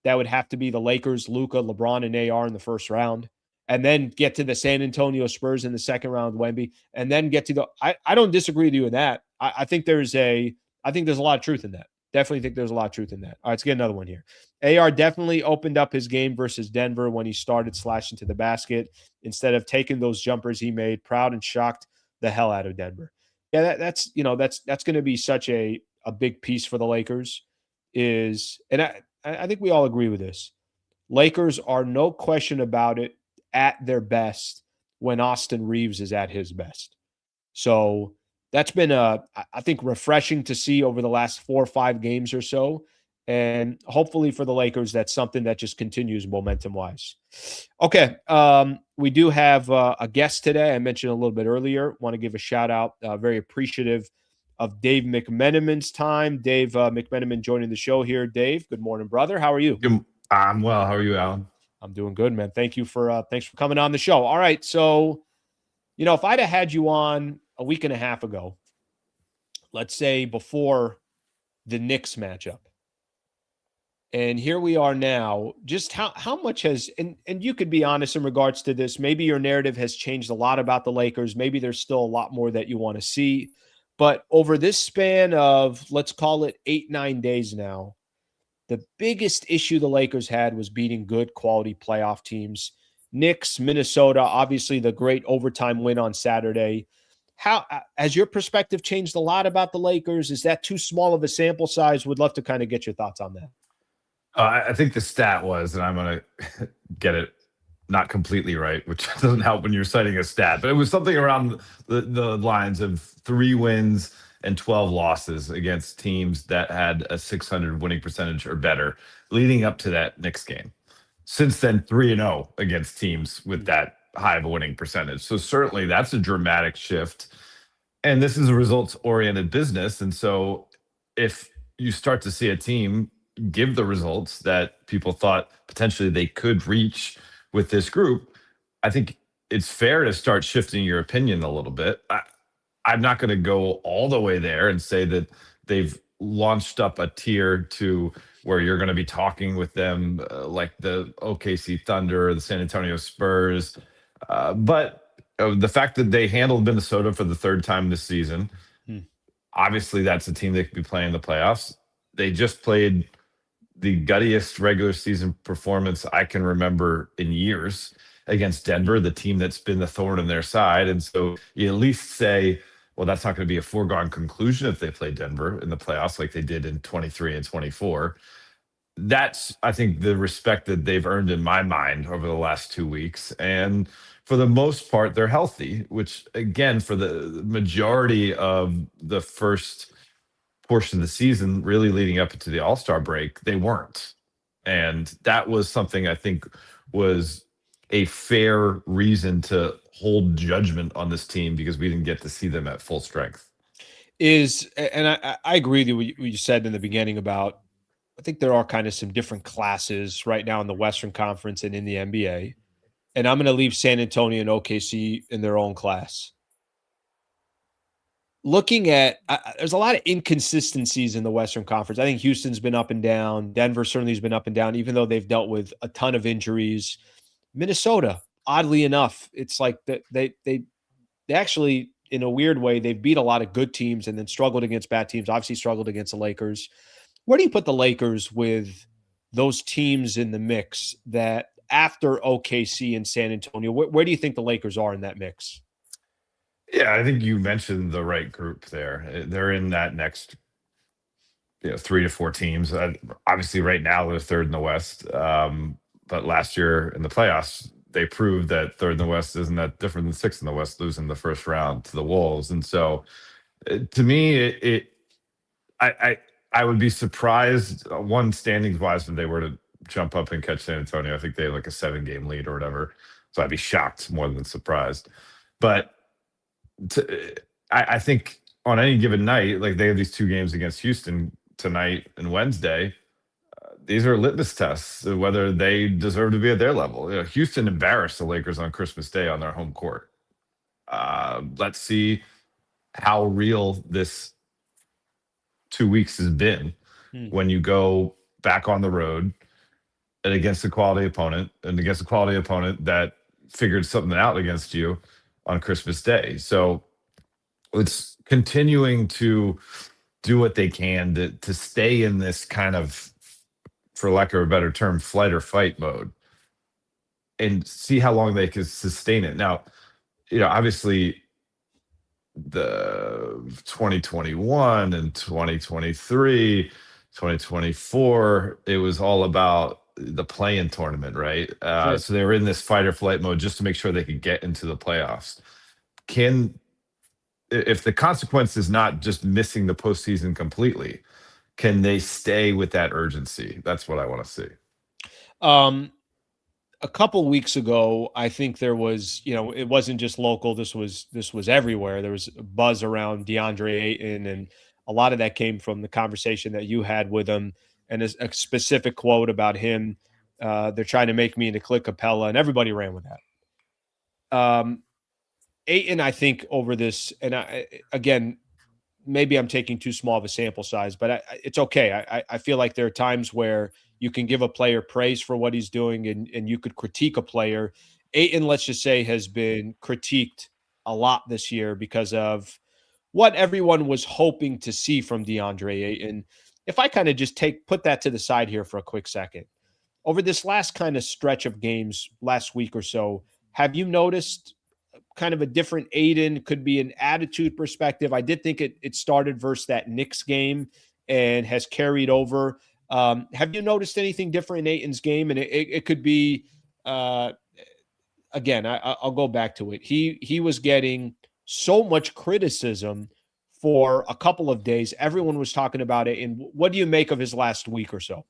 that would have to be the Lakers, Luka, LeBron, and AR in the first round, and then get to the San Antonio Spurs in the second round, Wemby, and then get to the – I don't disagree with you in that. I think there's a lot of truth in that. Definitely think there's a lot of truth in that. All right, let's get another one here. AR definitely opened up his game versus Denver when he started slashing to the basket instead of taking those jumpers he made. Proud and shocked the hell out of Denver. Yeah, that's going to be such a big piece for the Lakers. And I think we all agree with this. Lakers are, no question about it, at their best when Austin Reeves is at his best. So that's been, I think, refreshing to see over the last 4 or 5 games or so. And hopefully for the Lakers, that's something that just continues momentum-wise. Okay, we do have a guest today. I mentioned a little bit earlier. Want to give a shout-out. Very appreciative of Dave McMenamin's time. Dave McMenamin joining the show here. Dave, good morning, brother. How are you? I'm well. How are you, Alan? I'm doing good, man. Thanks for coming on the show. All right, so if I'd have had you on a week and a half ago, let's say before the Knicks matchup, and here we are now, just how much has, and you could be honest in regards to this, maybe your narrative has changed a lot about the Lakers. Maybe there's still a lot more that you want to see. But over this span of, let's call it 8-9 days now, the biggest issue the Lakers had was beating good quality playoff teams. Knicks, Minnesota, obviously the great overtime win on Saturday. How has your perspective changed a lot about the Lakers? Is that too small of a sample size? Would love to kind of get your thoughts on that. I think the stat was, and I'm going to get it not completely right, which doesn't help when you're citing a stat, but it was something around the lines of 3 wins and 12 losses against teams that had a 600 winning percentage or better leading up to that Knicks game. Since then, 3-0 against teams with that high of a winning percentage. So certainly that's a dramatic shift. And this is a results-oriented business. And so if you start to see a team give the results that people thought potentially they could reach with this group, I think it's fair to start shifting your opinion a little bit. I'm not going to go all the way there and say that they've launched up a tier to where you're going to be talking with them like the OKC Thunder or the San Antonio Spurs. But the fact that they handled Minnesota for the 3rd time this season, obviously that's a team that could be playing the playoffs. They just played the guttiest regular season performance I can remember in years against Denver, the team that's been the thorn in their side. And so you at least say, well, that's not going to be a foregone conclusion if they play Denver in the playoffs like they did in 23 and 24. That's, I think, the respect that they've earned in my mind over the last 2 weeks. And for the most part, they're healthy, which, again, for the majority of the first portion of the season, really leading up into the All-Star break, they weren't. And that was something I think was a fair reason to hold judgment on this team because we didn't get to see them at full strength. I agree with you what you said in the beginning about, I think there are kind of some different classes right now in the Western Conference and in the NBA. And I'm going to leave San Antonio and OKC in their own class. Looking at, there's a lot of inconsistencies in the Western Conference. I think Houston's been up and down. Denver certainly has been up and down, even though they've dealt with a ton of injuries. Minnesota, oddly enough, it's like they actually, in a weird way, they've beat a lot of good teams and then struggled against bad teams. Obviously, struggled against the Lakers. Where do you put the Lakers with those teams in the mix that after OKC and San Antonio? Where do you think the Lakers are in that mix? Yeah, I think you mentioned the right group there. They're in that next 3 to 4 teams. Obviously, right now they're third in the West. But last year in the playoffs, they proved that third in the West isn't that different than sixth in the West, losing the first round to the Wolves. And so, to me, I would be surprised one standings wise if they were to jump up and catch San Antonio. I think they have like a 7-game lead or whatever. So I'd be shocked more than surprised. But I think on any given night, like they have these 2 games against Houston tonight and Wednesday. These are litmus tests of whether they deserve to be at their level. Houston embarrassed the Lakers on Christmas Day on their home court. Let's see how real this 2 weeks has been when you go back on the road and against a quality opponent that figured something out against you on Christmas Day. So it's continuing to do what they can to stay in this kind of, for lack of a better term, flight or fight mode and see how long they can sustain it. Now, obviously the 2021 and 2023, 2024, it was all about the play-in tournament, right? Sure. So they were in this fight or flight mode just to make sure they could get into the playoffs. If the consequence is not just missing the postseason completely, can they stay with that urgency? That's what I want to see. A couple weeks ago, I think there was, it wasn't just local. This was everywhere. There was a buzz around Deandre Ayton, and a lot of that came from the conversation that you had with him, and a specific quote about him. They're trying to make me into Clint Capella, and everybody ran with that. Ayton, I think over this, and again, maybe I'm taking too small of a sample size, but it's okay. I feel like there are times where you can give a player praise for what he's doing and you could critique a player. Ayton, let's just say, has been critiqued a lot this year because of what everyone was hoping to see from Deandre Ayton. If I kind of just put that to the side here for a quick second, over this last kind of stretch of games, last week or so, have you noticed kind of a different Ayton? Could be an attitude perspective. I did think it started versus that Knicks game and has carried over. Have you noticed anything different in Ayton's game? And it could be, again, I'll go back to it. He was getting so much criticism for a couple of days. Everyone was talking about it. And what do you make of his last week or so?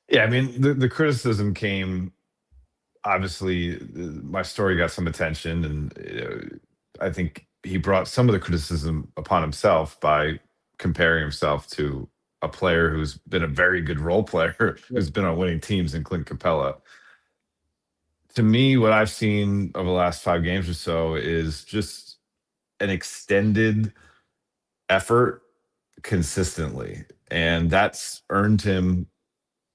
Yeah, I mean, the criticism came, obviously, my story got some attention, and I think he brought some of the criticism upon himself by comparing himself to a player who's been a very good role player, who's been on winning teams in Clint Capella. To me, what I've seen over the last 5 games or so is just an extended effort consistently, and that's earned him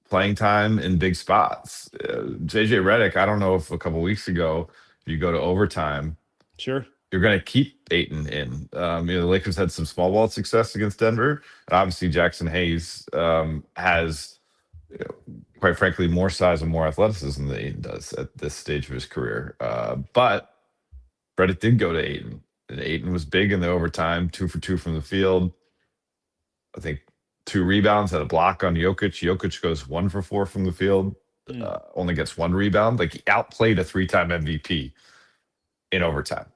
playing time in big spots. JJ Redick, I don't know if a couple weeks ago, if you go to overtime, Sure, you're going to keep Ayton in. The Lakers had some small ball success against Denver, and obviously Jackson Hayes has, quite frankly, more size and more athleticism than Ayton does at this stage of his career. But credit did go to Ayton. And Ayton was big in the overtime, 2 for 2 from the field. I think 2 rebounds, had a block on Jokic. Jokic goes 1 for 4 from the field, only gets 1 rebound. Like, he outplayed a 3-time MVP in overtime.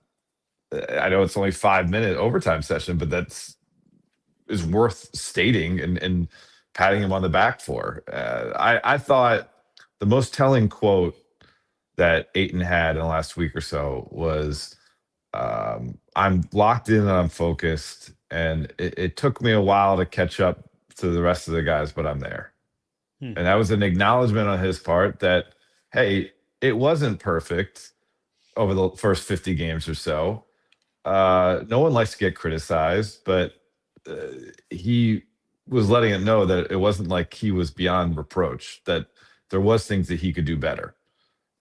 I know it's only 5-minute overtime session, but is worth stating and patting him on the back for. I thought the most telling quote that Ayton had in the last week or so was, I'm locked in and I'm focused, and it took me a while to catch up to the rest of the guys, but I'm there. And that was an acknowledgement on his part that, hey, it wasn't perfect over the first 50 games or so. No one likes to get criticized, but he was letting it know that it wasn't like he was beyond reproach, that there was things that he could do better.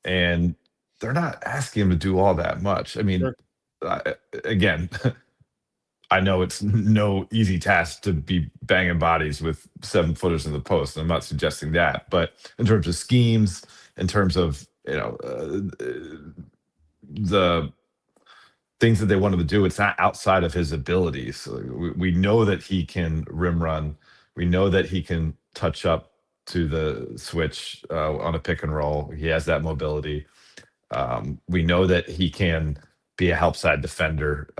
And they're not asking him to do all that much. I mean, Sure. Again, I know it's no easy task to be banging bodies with 7-footers in the post. And I'm not suggesting that, but in terms of schemes, in terms of, the things that they want him to do, it's not outside of his abilities. So we know that he can rim run. We know that he can touch up to the switch on a pick and roll. He has that mobility. We know that he can be a help side defender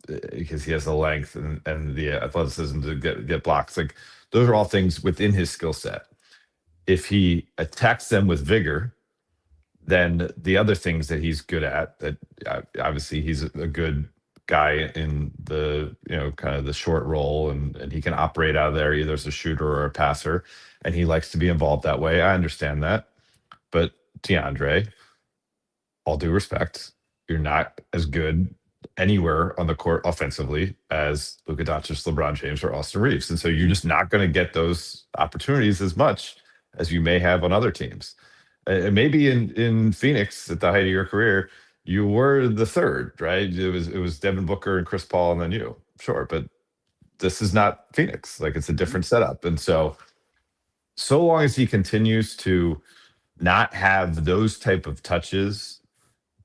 because he has the length and the athleticism to get blocks. Like, those are all things within his skill set. If he attacks them with vigor, then the other things that he's good at, that obviously he's a good guy in the, kind of the short roll, and he can operate out of there either as a shooter or a passer, and he likes to be involved that way. I understand that. But Deandre, all due respect, you're not as good anywhere on the court offensively as Luka Doncic, LeBron James, or Austin Reeves. And so you're just not going to get those opportunities as much as you may have on other teams. And maybe in Phoenix at the height of your career, you were the third, right? It was Devin Booker and Chris Paul and then you. Sure, but this is not Phoenix. Like, it's a different setup. And so long as he continues to not have those type of touches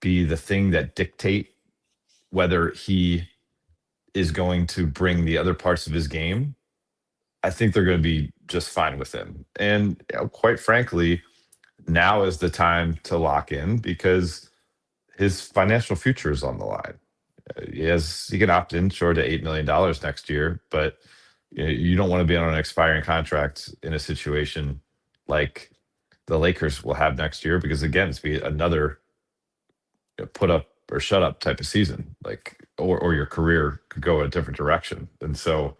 be the thing that dictate whether he is going to bring the other parts of his game, I think they're going to be just fine with him. And quite frankly, now is the time to lock in because his financial future is on the line. He can opt in short to $8 million next year, but you don't want to be on an expiring contract in a situation like the Lakers will have next year, because again, it's be another put up or shut up type of season, or your career could go in a different direction. And so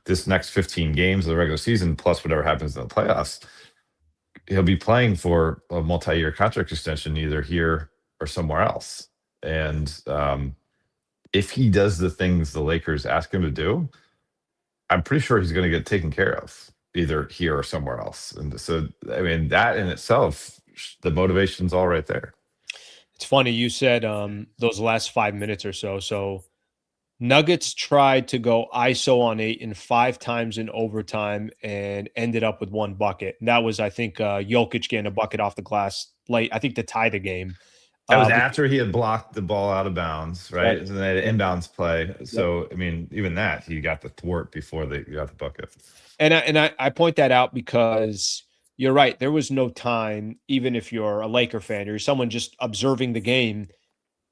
this next 15 games of the regular season, plus whatever happens in the playoffs, he'll be playing for a multi-year contract extension either here or somewhere else. And if he does the things the Lakers ask him to do, I'm pretty sure he's going to get taken care of either here or somewhere else. And so, I mean, that in itself, the motivation's all right there. It's funny you said those last 5 minutes or so. So Nuggets tried to go ISO on Ayton 5 times in overtime and ended up with 1 bucket. And that was, I think, Jokic getting a bucket off the glass late, I think, to tie the game. That was after he had blocked the ball out of bounds, right? And they had an inbounds play. So, I mean, even that, he got the thwart before they got the bucket. And I point that out because you're right. There was no time, even if you're a Laker fan or someone just observing the game,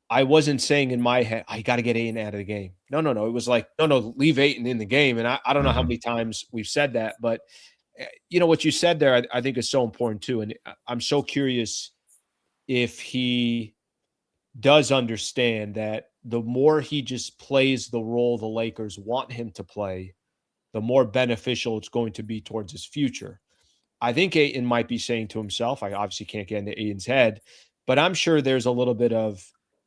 I wasn't saying in my head, I got to get Ayton out of the game. No. It was like, no, leave Ayton in the game. And I don't know how many times we've said that, but what you said there, I think is so important too. And I'm so curious if he does understand that the more he just plays the role the Lakers want him to play, the more beneficial it's going to be towards his future. I think Ayton might be saying to himself, I obviously can't get into Ayton's head, but I'm sure there's a little bit of,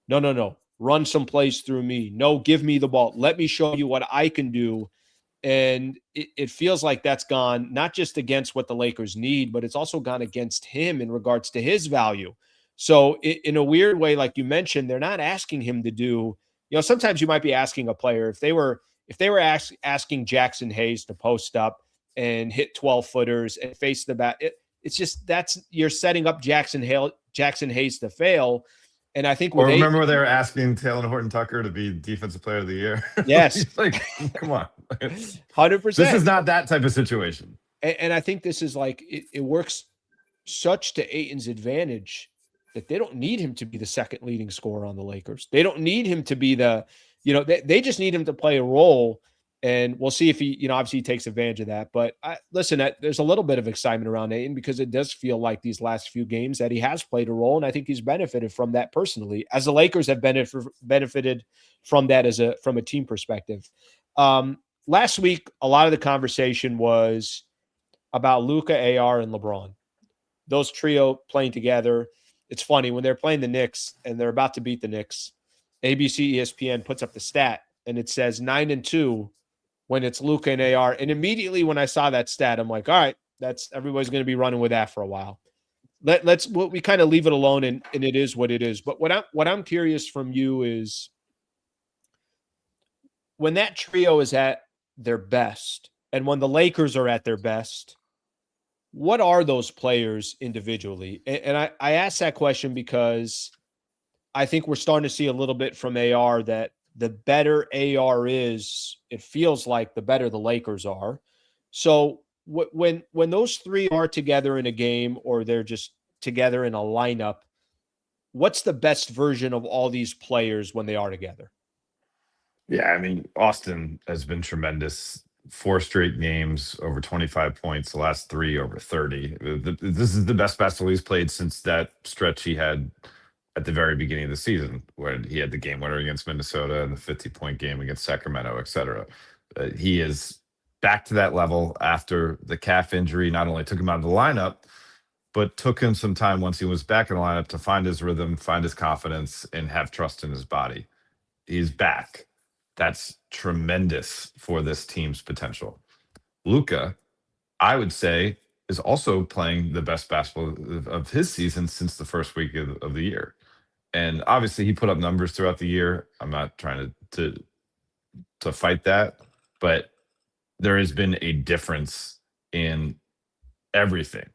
no, run some plays through me. No, give me the ball. Let me show you what I can do. And it feels like that's gone not just against what the Lakers need, but it's also gone against him in regards to his value. So in a weird way, like you mentioned, they're not asking him to do, sometimes you might be asking a player if they were asking Jackson Hayes to post up and hit 12 footers and face the bat. It's just you're setting up Jackson Hayes to fail. And I think or remember when they were asking Taylor Horton Tucker to be Defensive Player of the Year? Yes, like come on, 100%. This is not that type of situation. And I think this is like it works such to Ayton's advantage that they don't need him to be the second leading scorer on the Lakers. They don't need him to be they just need him to play a role. And we'll see if he, obviously he takes advantage of that. But listen, there's a little bit of excitement around Ayton because it does feel like these last few games that he has played a role. And I think he's benefited from that personally, as the Lakers have benefited from that from a team perspective. Last week, a lot of the conversation was about Luka, AR, and LeBron. Those trio playing together. It's funny when they're playing the Knicks and they're about to beat the Knicks, ABC ESPN puts up the stat and it says 9-2 when it's Luka and AR. And immediately when I saw that stat, I'm like, all right, everybody's going to be running with that for a while. We kind of leave it alone and it is what it is. But what I'm curious from you is when that trio is at their best and when the Lakers are at their best, what are those players individually? And I ask that question because I think we're starting to see a little bit from AR that the better AR is, it feels like the better the Lakers are. So when those three are together in a game or they're just together in a lineup, what's the best version of all these players when they are together? Yeah, I mean, Austin has been tremendous. 4 straight games over 25 points, the last 3 over 30. This is the best basketball he's played since that stretch he had at the very beginning of the season, where he had the game winner against Minnesota and the 50-point game against Sacramento, et cetera. He is back to that level after the calf injury. Not only took him out of the lineup, but took him some time once he was back in the lineup to find his rhythm, find his confidence, and have trust in his body. He's back. That's tremendous for this team's potential. Luka, I would say, is also playing the best basketball of his season since the first week of the year. And obviously he put up numbers throughout the year. I'm not trying to fight that, but there has been a difference in everything,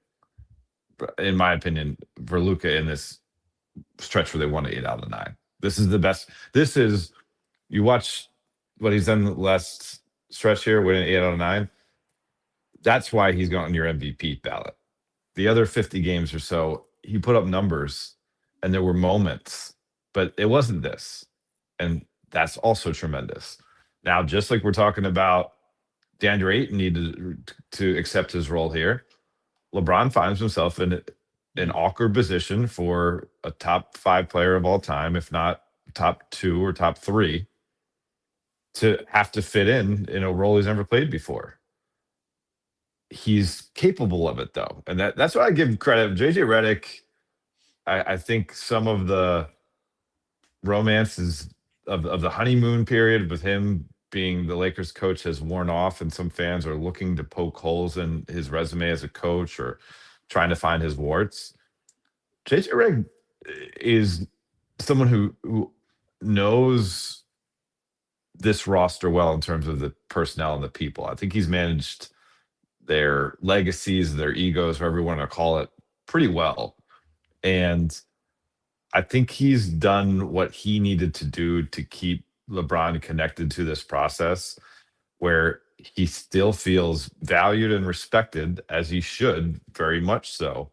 in my opinion, for Luka in this stretch where they won 8 out of 9. This is the best. You watch what he's done the last stretch here, winning 8 out of 9. That's why he's gotten your MVP ballot. The other 50 games or so, he put up numbers and there were moments, but it wasn't this. And that's also tremendous. Now, just like we're talking about Deandre Ayton needed to accept his role here, LeBron finds himself in an awkward position for a top 5 player of all time, if not top 2 or top 3, to have to fit in a role he's never played before. He's capable of it, though. And that's what I give credit. JJ Redick, I think some of the romances of the honeymoon period with him being the Lakers coach has worn off, and some fans are looking to poke holes in his resume as a coach or trying to find his warts. JJ Redick is someone who knows this roster well in terms of the personnel and the people. I think he's managed their legacies, their egos, whatever you want to call it, pretty well. And I think he's done what he needed to do to keep LeBron connected to this process, where he still feels valued and respected, as he should, very much so,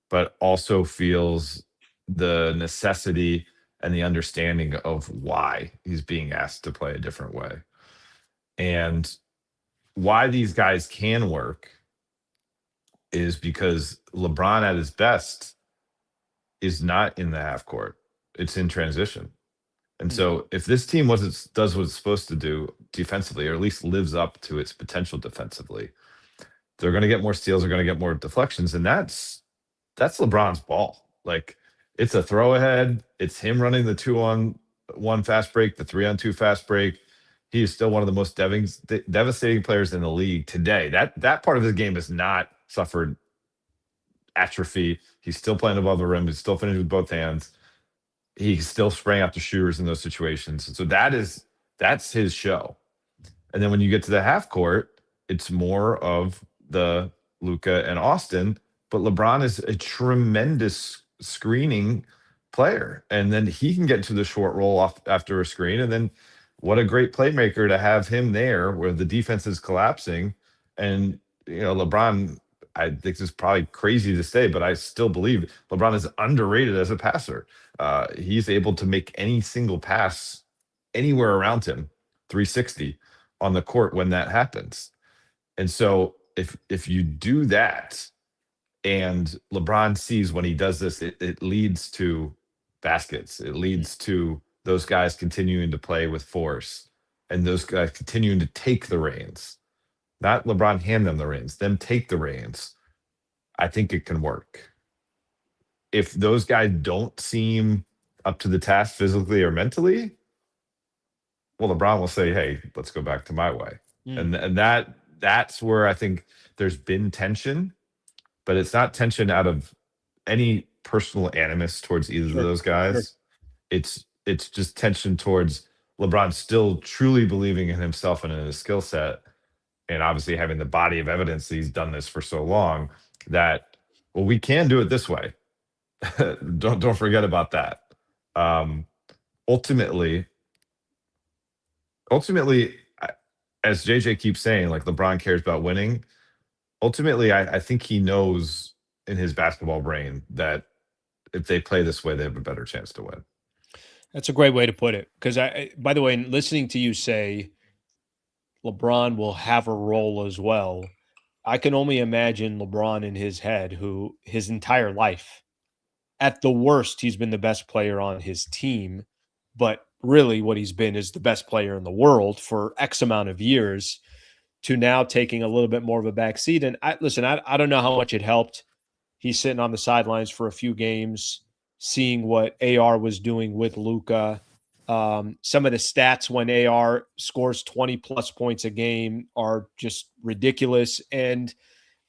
but also feels the necessity and the understanding of why he's being asked to play a different way. And why these guys can work is because LeBron at his best is not in the half court. It's in transition. And so if this team does what it's supposed to do defensively, or at least lives up to its potential defensively, they're going to get more steals, they're going to get more deflections. And that's LeBron's ball. Like, it's a throw ahead. It's him running the 2-on-1 fast break, the 3-on-2 fast break. He is still one of the most devastating players in the league today. That part of his game has not suffered atrophy. He's still playing above the rim. He's still finishing with both hands. He's still spraying out the shooters in those situations. So that's his show. And then when you get to the half court, it's more of the Luka and Austin, but LeBron is a tremendous screening player. And then he can get to the short roll off after a screen. And then what a great playmaker to have him there where the defense is collapsing. And, LeBron, I think this is probably crazy to say, but I still believe LeBron is underrated as a passer. He's able to make any single pass anywhere around him, 360 on the court when that happens. And so if you do that and LeBron sees when he does this, it leads to baskets. It leads to those guys continuing to play with force and those guys continuing to take the reins. Not LeBron hand them the reins, them take the reins. I think it can work. If those guys don't seem up to the task physically or mentally, well, LeBron will say, "Hey, let's go back to my way," and that's where I think there's been tension, but it's not tension out of any personal animus towards either of those Sure. guys. It's just tension towards LeBron still truly believing in himself and in his skill set, and obviously having the body of evidence that he's done this for so long that well, we can do it this way. Don't forget about that. Um, ultimately, ultimately, as JJ keeps saying, like LeBron cares about winning. Ultimately, I think he knows in his basketball brain that if they play this way, they have a better chance to win. That's a great way to put it. Because by the way, listening to you say LeBron will have a role as well, I can only imagine LeBron in his head, who his entire life, at the worst, he's been the best player on his team. But really, what he's been is the best player in the world for X amount of years, to now taking a little bit more of a back seat. And I don't know how much it helped. He's sitting on the sidelines for a few games, seeing what AR was doing with Luka. Some of the stats when AR scores 20 plus points a game are just ridiculous. And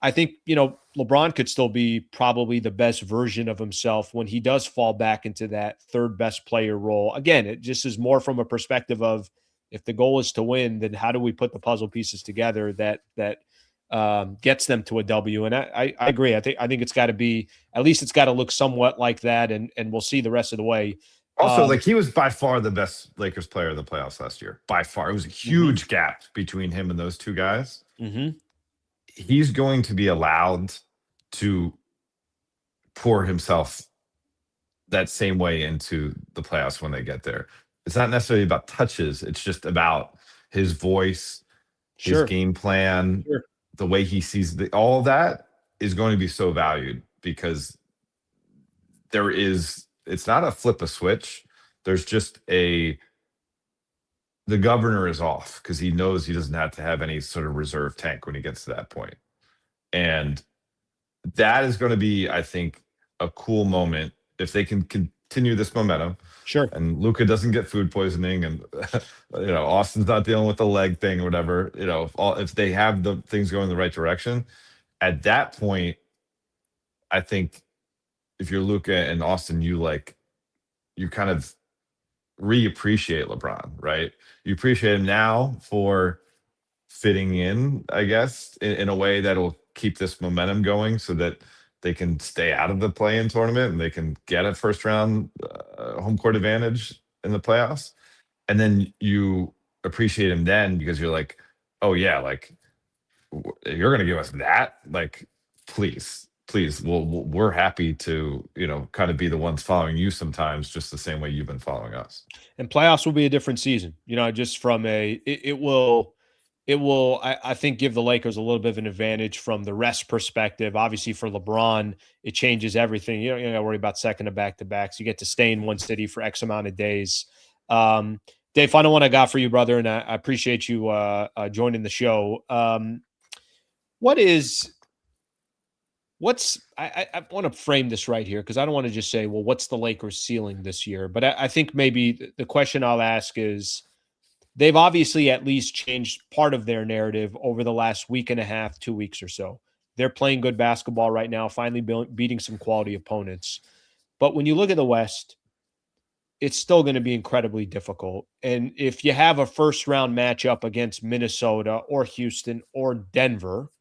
I think, LeBron could still be probably the best version of himself when he does fall back into that third best player role. Again, it just is more from a perspective of, if the goal is to win, then how do we put the puzzle pieces together that gets them to a W? And I agree. I think it's got to be, at least it's got to look somewhat like that, and we'll see the rest of the way. Also, like he was by far the best Lakers player in the playoffs last year. By far, it was a huge gap between him and those two guys. Mm-hmm. He's going to be allowed to pour himself that same way into the playoffs when they get there. It's not necessarily about touches. It's just about his voice, his game plan, the way he sees all that is going to be so valued because it's not a flip a switch. There's just the governor is off because he knows he doesn't have to have any sort of reserve tank when he gets to that point. And that is going to be, I think, a cool moment if they can continue this momentum. Sure. And Luka doesn't get food poisoning, and Austin's not dealing with the leg thing or whatever. If they have the things going in the right direction, at that point, I think if you're Luka and Austin, you kind of reappreciate LeBron, right? You appreciate him now for fitting in, I guess, in a way that'll keep this momentum going so that they can stay out of the play-in tournament and they can get a first round home court advantage in the playoffs. And then you appreciate him then because you're like, oh yeah, like you're going to give us that? Like, please, we're happy to, kind of be the ones following you sometimes, just the same way you've been following us. And playoffs will be a different season, just from it will, I think, give the Lakers a little bit of an advantage from the rest perspective. Obviously, for LeBron, it changes everything. You don't worry about second to back-to-backs. You get to stay in one city for X amount of days. Dave, final one I got for you, brother, and I appreciate you joining the show. I want to frame this right here because I don't want to just say, well, what's the Lakers' ceiling this year? But I think maybe the question I'll ask is, they've obviously at least changed part of their narrative over the last week and a half, 2 weeks or so. They're playing good basketball right now, finally beating some quality opponents. But when you look at the West, it's still going to be incredibly difficult. And if you have a first round matchup against Minnesota or Houston or Denver,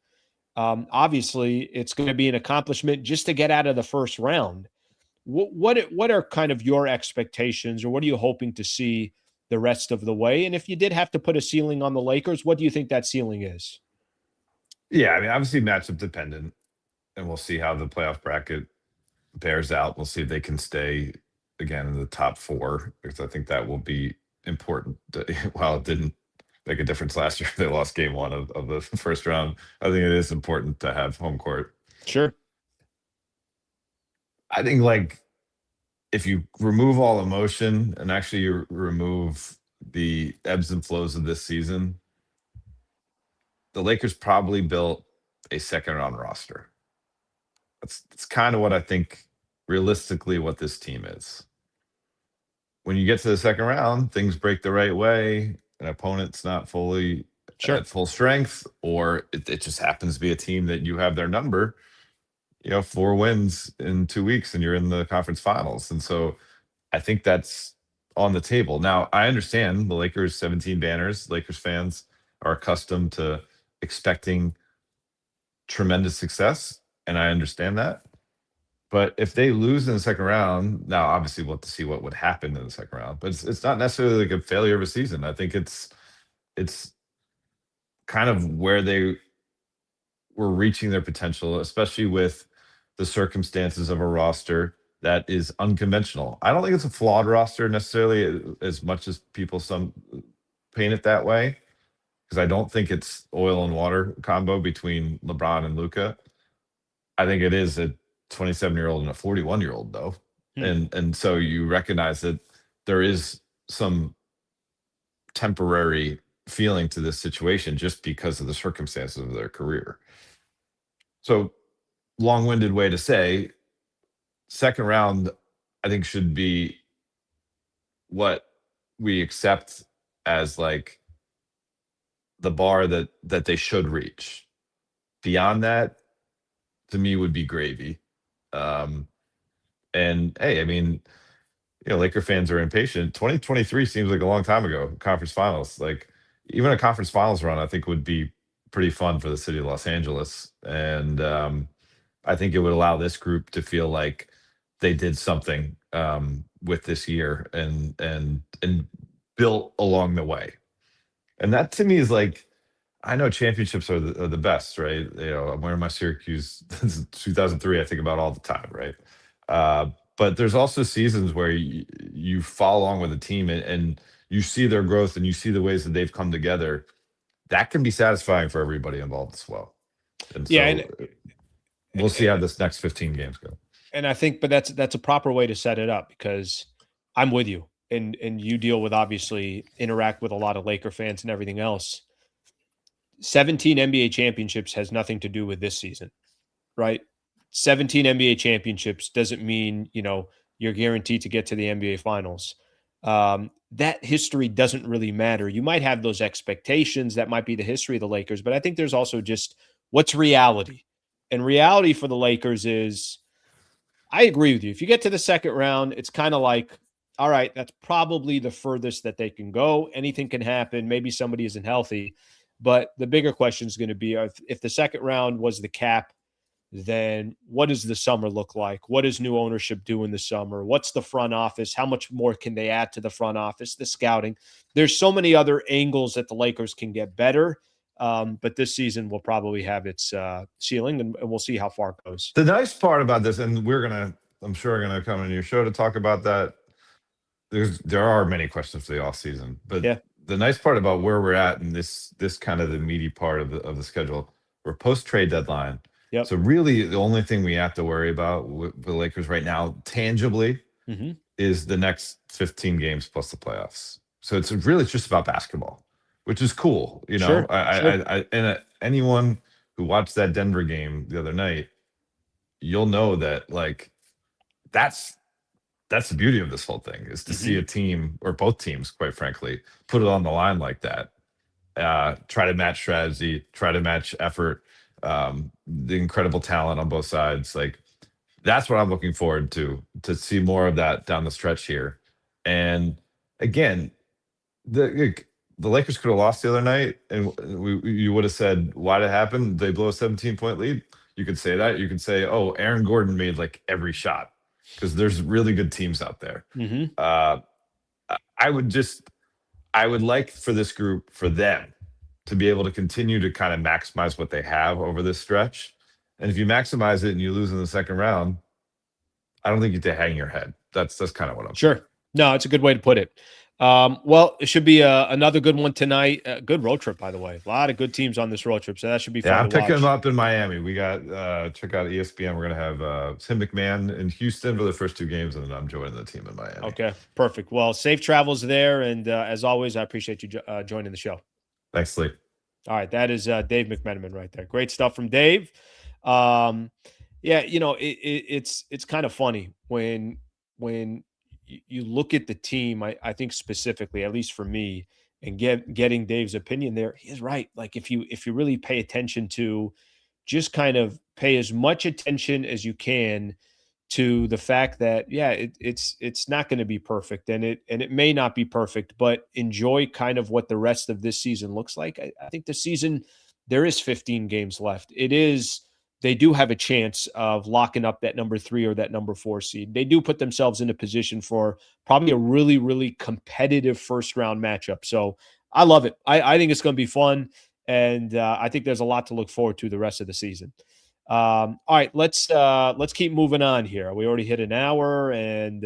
obviously it's going to be an accomplishment just to get out of the first round. What are kind of your expectations, or what are you hoping to see the rest of the way? And if you did have to put a ceiling on the Lakers, what do you think that ceiling is? Yeah, I mean, obviously matchup dependent, and we'll see how the playoff bracket bears out. We'll see if they can stay again in the top four, because I think that will be important. While it didn't make a difference last year, they lost game one of the first round. I think it is important to have home court. Sure. I think like if you remove all emotion and actually you remove the ebbs and flows of this season, the Lakers probably built a second round roster. That's kind of what I think realistically what this team is. When you get to the second round, things break the right way. An opponent's not fully Sure. at full strength, or it just happens to be a team that you have their number. 4 wins in 2 weeks and you're in the conference finals. And so I think that's on the table. Now, I understand the Lakers 17 banners. Lakers fans are accustomed to expecting tremendous success, and I understand that. But if they lose in the second round, now obviously we'll have to see what would happen in the second round. But it's not necessarily like a failure of a season. I think it's kind of where they were reaching their potential, especially with the circumstances of a roster that is unconventional. I don't think it's a flawed roster necessarily as much as people some paint it that way, because I don't think it's oil and water combo between LeBron and Luka. I think it is a 27-year-old and a 41-year-old though. And so you recognize that there is some temporary feeling to this situation just because of the circumstances of their career. So long-winded way to say, second round, I think should be what we accept as like the bar that they should reach. Beyond that, to me, would be gravy. And hey, I mean, Laker fans are impatient. 2023 seems like a long time ago. Conference finals, like even a conference finals run, I think would be pretty fun for the city of Los Angeles. And I think it would allow this group to feel like they did something with this year and built along the way. And that to me is like, I know championships are the best, right? I'm wearing my Syracuse 2003. I think about all the time, right? But there's also seasons where you follow along with a team and you see their growth and you see the ways that they've come together. That can be satisfying for everybody involved as well. And Yeah, so we'll see how this next 15 games go. And I think, but that's a proper way to set it up, because I'm with you, and you deal with, obviously interact with a lot of Laker fans and everything else. 17 NBA championships has nothing to do with this season, right? 17 NBA championships doesn't mean, you're guaranteed to get to the NBA finals. That history doesn't really matter. You might have those expectations. That might be the history of the Lakers, but I think there's also just what's reality. And reality for the Lakers is, I agree with you. If you get to the second round, it's kind of like, all right, that's probably the furthest that they can go. Anything can happen. Maybe somebody isn't healthy. But the bigger question is going to be, if the second round was the cap, then what does the summer look like? What does new ownership do in the summer? What's the front office? How much more can they add to the front office? The scouting. There's so many other angles that the Lakers can get better. But this season will probably have its ceiling, and we'll see how far it goes. The nice part about this, and I'm sure going to come in your show to talk about that. There are many questions for the off season, but yeah. The nice part about where we're at in this kind of the meaty part of the schedule, we're post trade deadline. Yep. So really, the only thing we have to worry about with the Lakers right now, tangibly, is the next 15 games plus the playoffs. So it's just about basketball, which is cool. Sure. And anyone who watched that Denver game the other night, you'll know that like that's the beauty of this whole thing, is to see a team, or both teams, quite frankly, put it on the line like that. Try to match strategy, try to match effort, the incredible talent on both sides. Like that's what I'm looking forward to see more of that down the stretch here. And again, the Lakers could have lost the other night, and you would have said, why did it happen? They blow a 17-point lead. You could say that. You could say, oh, Aaron Gordon made like every shot, because there's really good teams out there. Mm-hmm. I would like for this group, for them, to be able to continue to kind of maximize what they have over this stretch. And if you maximize it and you lose in the second round, I don't think you have to hang your head. That's kind of what I'm Sure. No, it's a good way to put it. Well, it should be another good one tonight. Good road trip, by the way. A lot of good teams on this road trip, so that should be fun. Yeah, I'm to picking watch. them up in Miami. We got check out ESPN. We're gonna have Tim McMahon in Houston for the first 2 games, and then I'm joining the team in Miami. Okay, perfect. Well, safe travels there, and as always, I appreciate you joining the show. Thanks, Lee. All right, that is Dave McMenamin right there. Great stuff from Dave. Yeah, it's kind of funny when you look at the team. I think specifically, at least for me, and getting Dave's opinion there, he is right. Like if you really pay attention to, just kind of pay as much attention as you can to the fact that it's not going to be perfect, and it may not be perfect, but enjoy kind of what the rest of this season looks like. I think the season, there is 15 games left. They do have a chance of locking up that number 3 or that number 4 seed. They do put themselves in a position for probably a really, really competitive first round matchup. So I love it. I think it's going to be fun. And I think there's a lot to look forward to the rest of the season. All right, let's keep moving on here. We already hit an hour, and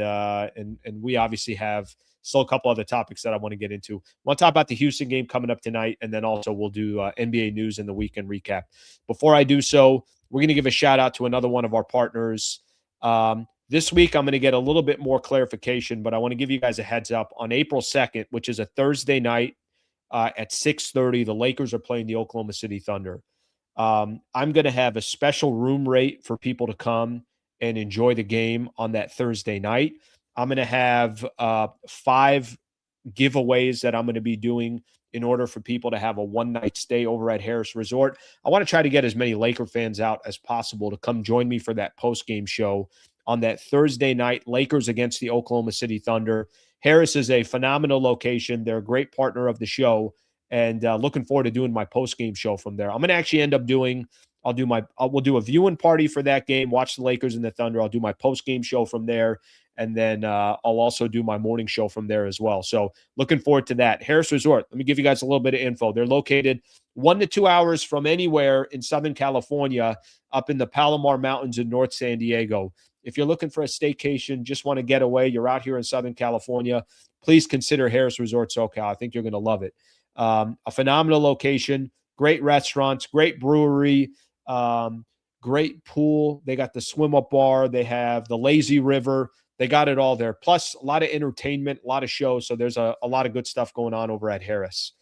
we obviously have still a couple other topics that I want to get into. I want to talk about the Houston game coming up tonight, and then also we'll do NBA news and the weekend recap. Before I do so, we're going to give a shout out to another one of our partners. This week, I'm going to get a little bit more clarification, but I want to give you guys a heads up. On April 2nd, which is a Thursday night at 6:30, the Lakers are playing the Oklahoma City Thunder. I'm going to have a special room rate for people to come and enjoy the game on that Thursday night. I'm going to have 5 giveaways that I'm going to be doing in order for people to have a one-night stay over at Harrah's Resort. I want to try to get as many Laker fans out as possible to come join me for that post-game show on that Thursday night, Lakers against the Oklahoma City Thunder. Harrah's is a phenomenal location. They're a great partner of the show, and looking forward to doing my post-game show from there. I'm going to actually end up we'll do a viewing party for that game, watch the Lakers and the Thunder. I'll do my post-game show from there, and then I'll also do my morning show from there as well. So looking forward to that. Harrah's Resort, let me give you guys a little bit of info. They're located 1 to 2 hours from anywhere in Southern California, up in the Palomar Mountains in North San Diego. If you're looking for a staycation, just want to get away, you're out here in Southern California, please consider Harrah's Resort SoCal. I think you're going to love it. A phenomenal location, great restaurants, great brewery, great pool. They got the swim-up bar. They have the lazy river. They got it all there. Plus, a lot of entertainment, a lot of shows. So there's a lot of good stuff going on over at Harrah's.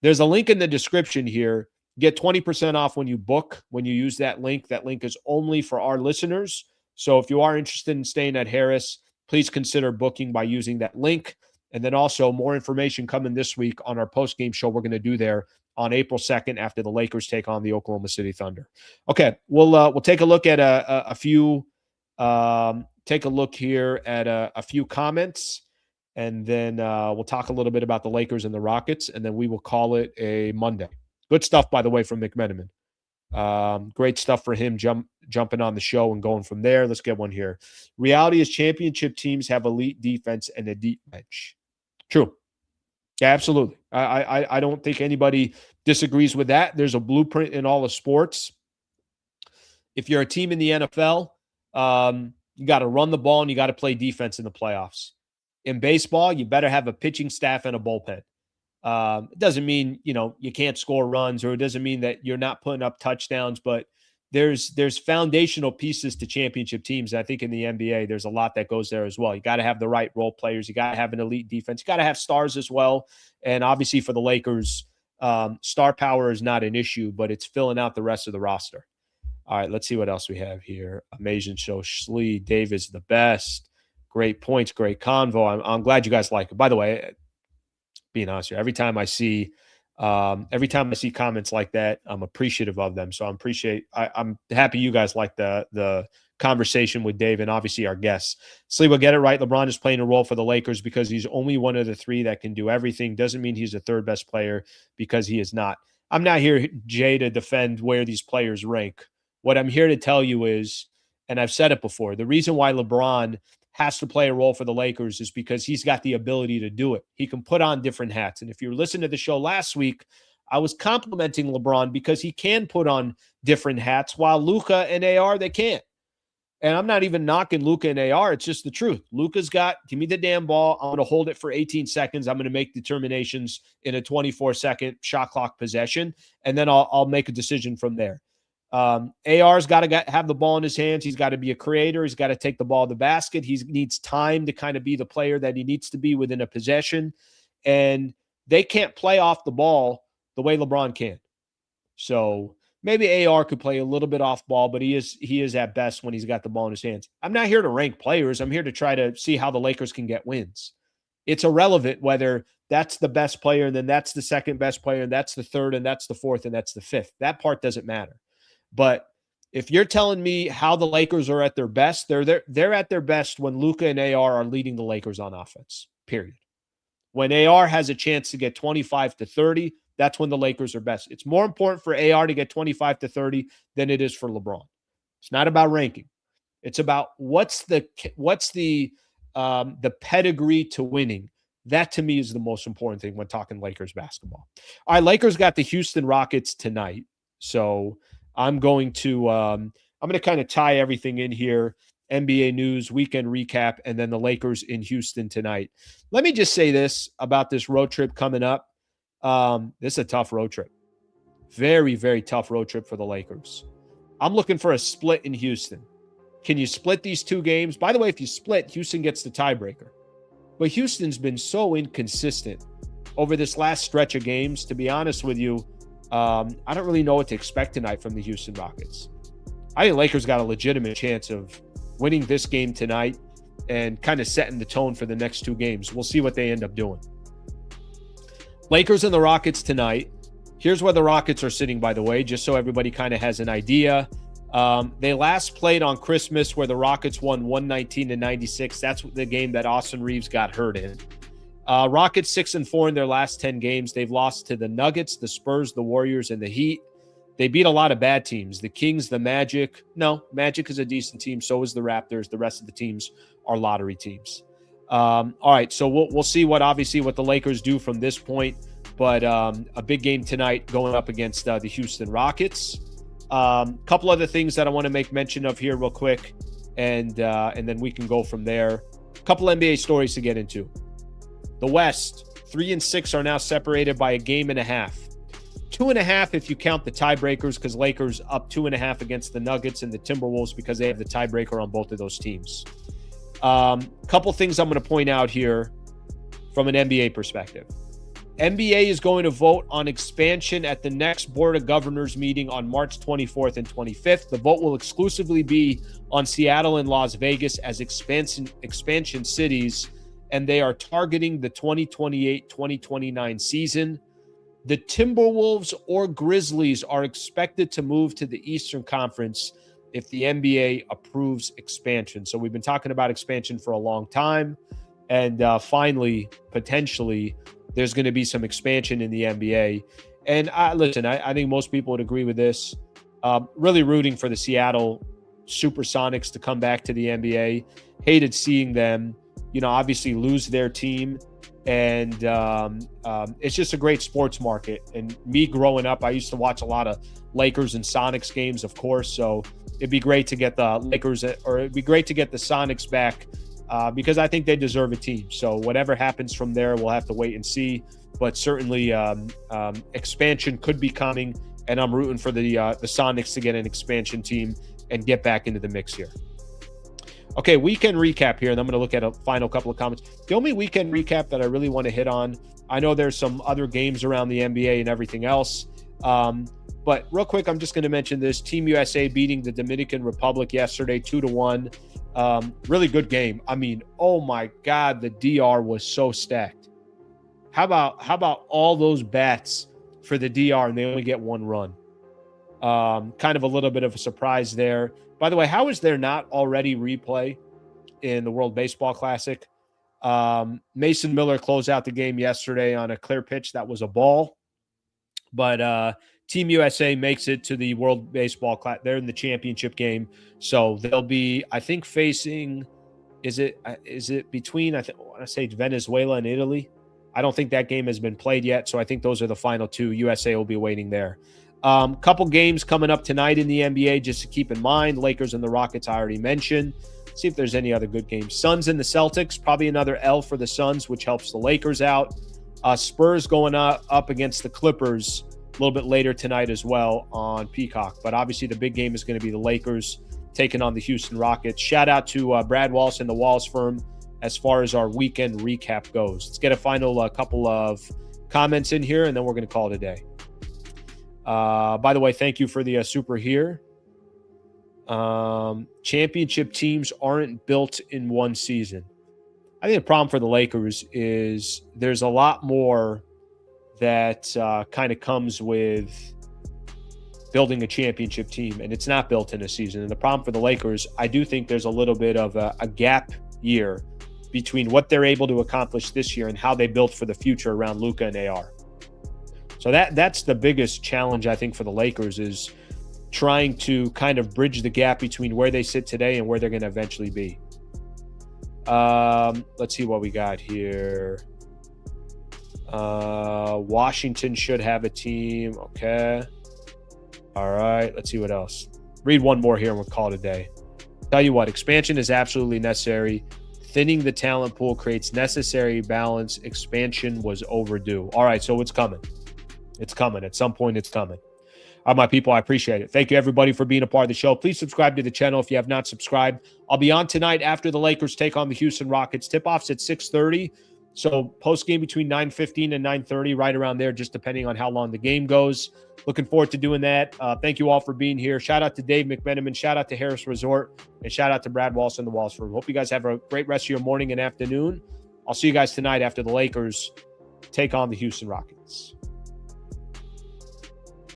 There's a link in the description here. Get 20% off when you book, when you use that link. That link is only for our listeners. So if you are interested in staying at Harrah's, please consider booking by using that link. And then also more information coming this week on our post-game show we're going to do there on April 2nd after the Lakers take on the Oklahoma City Thunder. Okay, we'll take a look at a few take a look here at a few comments, and then we'll talk a little bit about the Lakers and the Rockets, and then we will call it a Monday. Good stuff, by the way, from McMenamin. Great stuff for him jumping on the show and going from there. Let's get one here. Reality is championship teams have elite defense and a deep bench. True. Yeah, absolutely. I don't think anybody disagrees with that. There's a blueprint in all of sports. If you're a team in the NFL, you got to run the ball and you got to play defense in the playoffs. In baseball, you better have a pitching staff and a bullpen. It doesn't mean, you can't score runs, or it doesn't mean that you're not putting up touchdowns, but there's foundational pieces to championship teams. I think in the NBA, there's a lot that goes there as well. You got to have the right role players. You got to have an elite defense. You got to have stars as well. And obviously for the Lakers, star power is not an issue, but it's filling out the rest of the roster. All right, let's see what else we have here. Amazing show. Slee, Dave is the best. Great points, great convo. I'm glad you guys like it. By the way, being honest here, every time I see comments like that, I'm appreciative of them. So I'm happy you guys like the conversation with Dave and obviously our guests. Sliwa, get it right. LeBron is playing a role for the Lakers because he's only one of the three that can do everything. Doesn't mean he's the third best player because he is not. I'm not here, Jay, to defend where these players rank. What I'm here to tell you is, and I've said it before, the reason why LeBron has to play a role for the Lakers is because he's got the ability to do it. He can put on different hats. And if you listened to the show last week, I was complimenting LeBron because he can put on different hats while Luka and AR, they can't. And I'm not even knocking Luka and AR. It's just the truth. Luka's got, give me the damn ball. I'm going to hold it for 18 seconds. I'm going to make determinations in a 24-second shot clock possession, and then I'll make a decision from there. AR's got to have the ball in his hands. He's got to be a creator. He's got to take the ball to the basket. He needs time to kind of be the player that he needs to be within a possession. And they can't play off the ball the way LeBron can. So maybe AR could play a little bit off ball, but he is at best when he's got the ball in his hands. I'm not here to rank players. I'm here to try to see how the Lakers can get wins. It's irrelevant whether that's the best player, and then that's the second best player, and that's the third, and that's the fourth, and that's the fifth. That part doesn't matter. But if you're telling me how the Lakers are at their best, they're at their best when Luka and AR are leading the Lakers on offense, period. When AR has a chance to get 25 to 30, that's when the Lakers are best. It's more important for AR to get 25 to 30 than it is for LeBron. It's not about ranking. It's about what's the pedigree to winning. That to me is the most important thing when talking Lakers basketball. All right, Lakers got the Houston Rockets tonight. So I'm going to kind of tie everything in here. NBA news, weekend recap, and then the Lakers in Houston tonight. Let me just say this about this road trip coming up. This is a tough road trip. Very, very tough road trip for the Lakers. I'm looking for a split in Houston. Can you split these two games? By the way, if you split, Houston gets the tiebreaker. But Houston's been so inconsistent over this last stretch of games. To be honest with you, I don't really know what to expect tonight from the Houston Rockets. I think Lakers got a legitimate chance of winning this game tonight and kind of setting the tone for the next two games. We'll see what they end up doing. Lakers and the Rockets tonight. Here's where the Rockets are sitting, by the way, just so everybody kind of has an idea. They last played on Christmas where the Rockets won 119-96. That's the game that Austin Reeves got hurt in. Rockets 6-4 in their last 10 games. They've lost to the Nuggets, the Spurs, the Warriors, and the Heat. They beat a lot of bad teams. The Kings, the Magic. No, Magic is a decent team. So is the Raptors. The rest of the teams are lottery teams. All right, so we'll see what the Lakers do from this point. But a big game tonight going up against the Houston Rockets. Couple other things that I want to make mention of here real quick, and then we can go from there. Couple NBA stories to get into. The West, 3 and 6 are now separated by a game and a half. 2.5 if you count the tiebreakers, because Lakers up 2.5 against the Nuggets and the Timberwolves because they have the tiebreaker on both of those teams. Couple things I'm going to point out here from an NBA perspective. NBA is going to vote on expansion at the next Board of Governors meeting on March 24th and 25th. The vote will exclusively be on Seattle and Las Vegas as expansion cities, and they are targeting the 2028-2029 season. The Timberwolves or Grizzlies are expected to move to the Eastern Conference if the NBA approves expansion. So we've been talking about expansion for a long time, and finally, potentially, there's going to be some expansion in the NBA. And I think most people would agree with this. Really rooting for the Seattle Supersonics to come back to the NBA. Hated seeing them, obviously lose their team. And it's just a great sports market. And me growing up, I used to watch a lot of Lakers and Sonics games, of course. So it'd be great to get the Lakers, or it'd be great to get the Sonics back. Because I think they deserve a team. So whatever happens from there, we'll have to wait and see. But certainly expansion could be coming, and I'm rooting for the Sonics to get an expansion team and get back into the mix here. Okay, weekend recap here, and I'm going to look at a final couple of comments. The only weekend recap that I really want to hit on, I know there's some other games around the NBA and everything else, but real quick, I'm just going to mention this. Team USA beating the Dominican Republic yesterday, 2-1. Really good game. I mean, oh my God, the DR was so stacked. How about all those bats for the DR and they only get one run? Kind of a little bit of a surprise there. By the way, how is there not already replay in the World Baseball Classic? Mason Miller closed out the game yesterday on a clear pitch that was a ball. But Team USA makes it to the World Baseball Classic. They're in the championship game. So they'll be, I think, facing, is it between, I want to say Venezuela and Italy? I don't think that game has been played yet. So I think those are the final two. USA will be waiting there. Couple games coming up tonight in the NBA, just to keep in mind. Lakers and the Rockets I already mentioned. See if there's any other good games. Suns and the Celtics, probably another L for the Suns, which helps the Lakers out. Spurs going up against the Clippers a little bit later tonight as well on Peacock. But obviously the big game is going to be the Lakers taking on the Houston Rockets. Shout out to Brad Wallace and the Wallace Firm as far as our weekend recap goes. Let's get a final couple of comments in here, and then we're going to call it a day. By the way, thank you for the super here. Championship teams aren't built in one season. I think the problem for the Lakers is there's a lot more that kind of comes with building a championship team, and it's not built in a season. And the problem for the Lakers, I do think there's a little bit of a gap year between what they're able to accomplish this year and how they built for the future around Luka and AR. So that's the biggest challenge, I think, for the Lakers, is trying to kind of bridge the gap between where they sit today and where they're going to eventually be. Let's see what we got here. Washington should have a team. Okay. All right. Let's see what else. Read one more here and we'll call it a day. Tell you what, expansion is absolutely necessary. Thinning the talent pool creates necessary balance. Expansion was overdue. All right. So it's coming. It's coming. At some point, it's coming. All right, my people, I appreciate it. Thank you, everybody, for being a part of the show. Please subscribe to the channel if you have not subscribed. I'll be on tonight after the Lakers take on the Houston Rockets. Tip-off's at 6:30. So post-game between 9:15 and 9:30, right around there, just depending on how long the game goes. Looking forward to doing that. Thank you all for being here. Shout out to Dave McMenamin. Shout out to Harrah's Resort. And shout out to Brad Wallace and the Wallace Firm. Hope you guys have a great rest of your morning and afternoon. I'll see you guys tonight after the Lakers take on the Houston Rockets.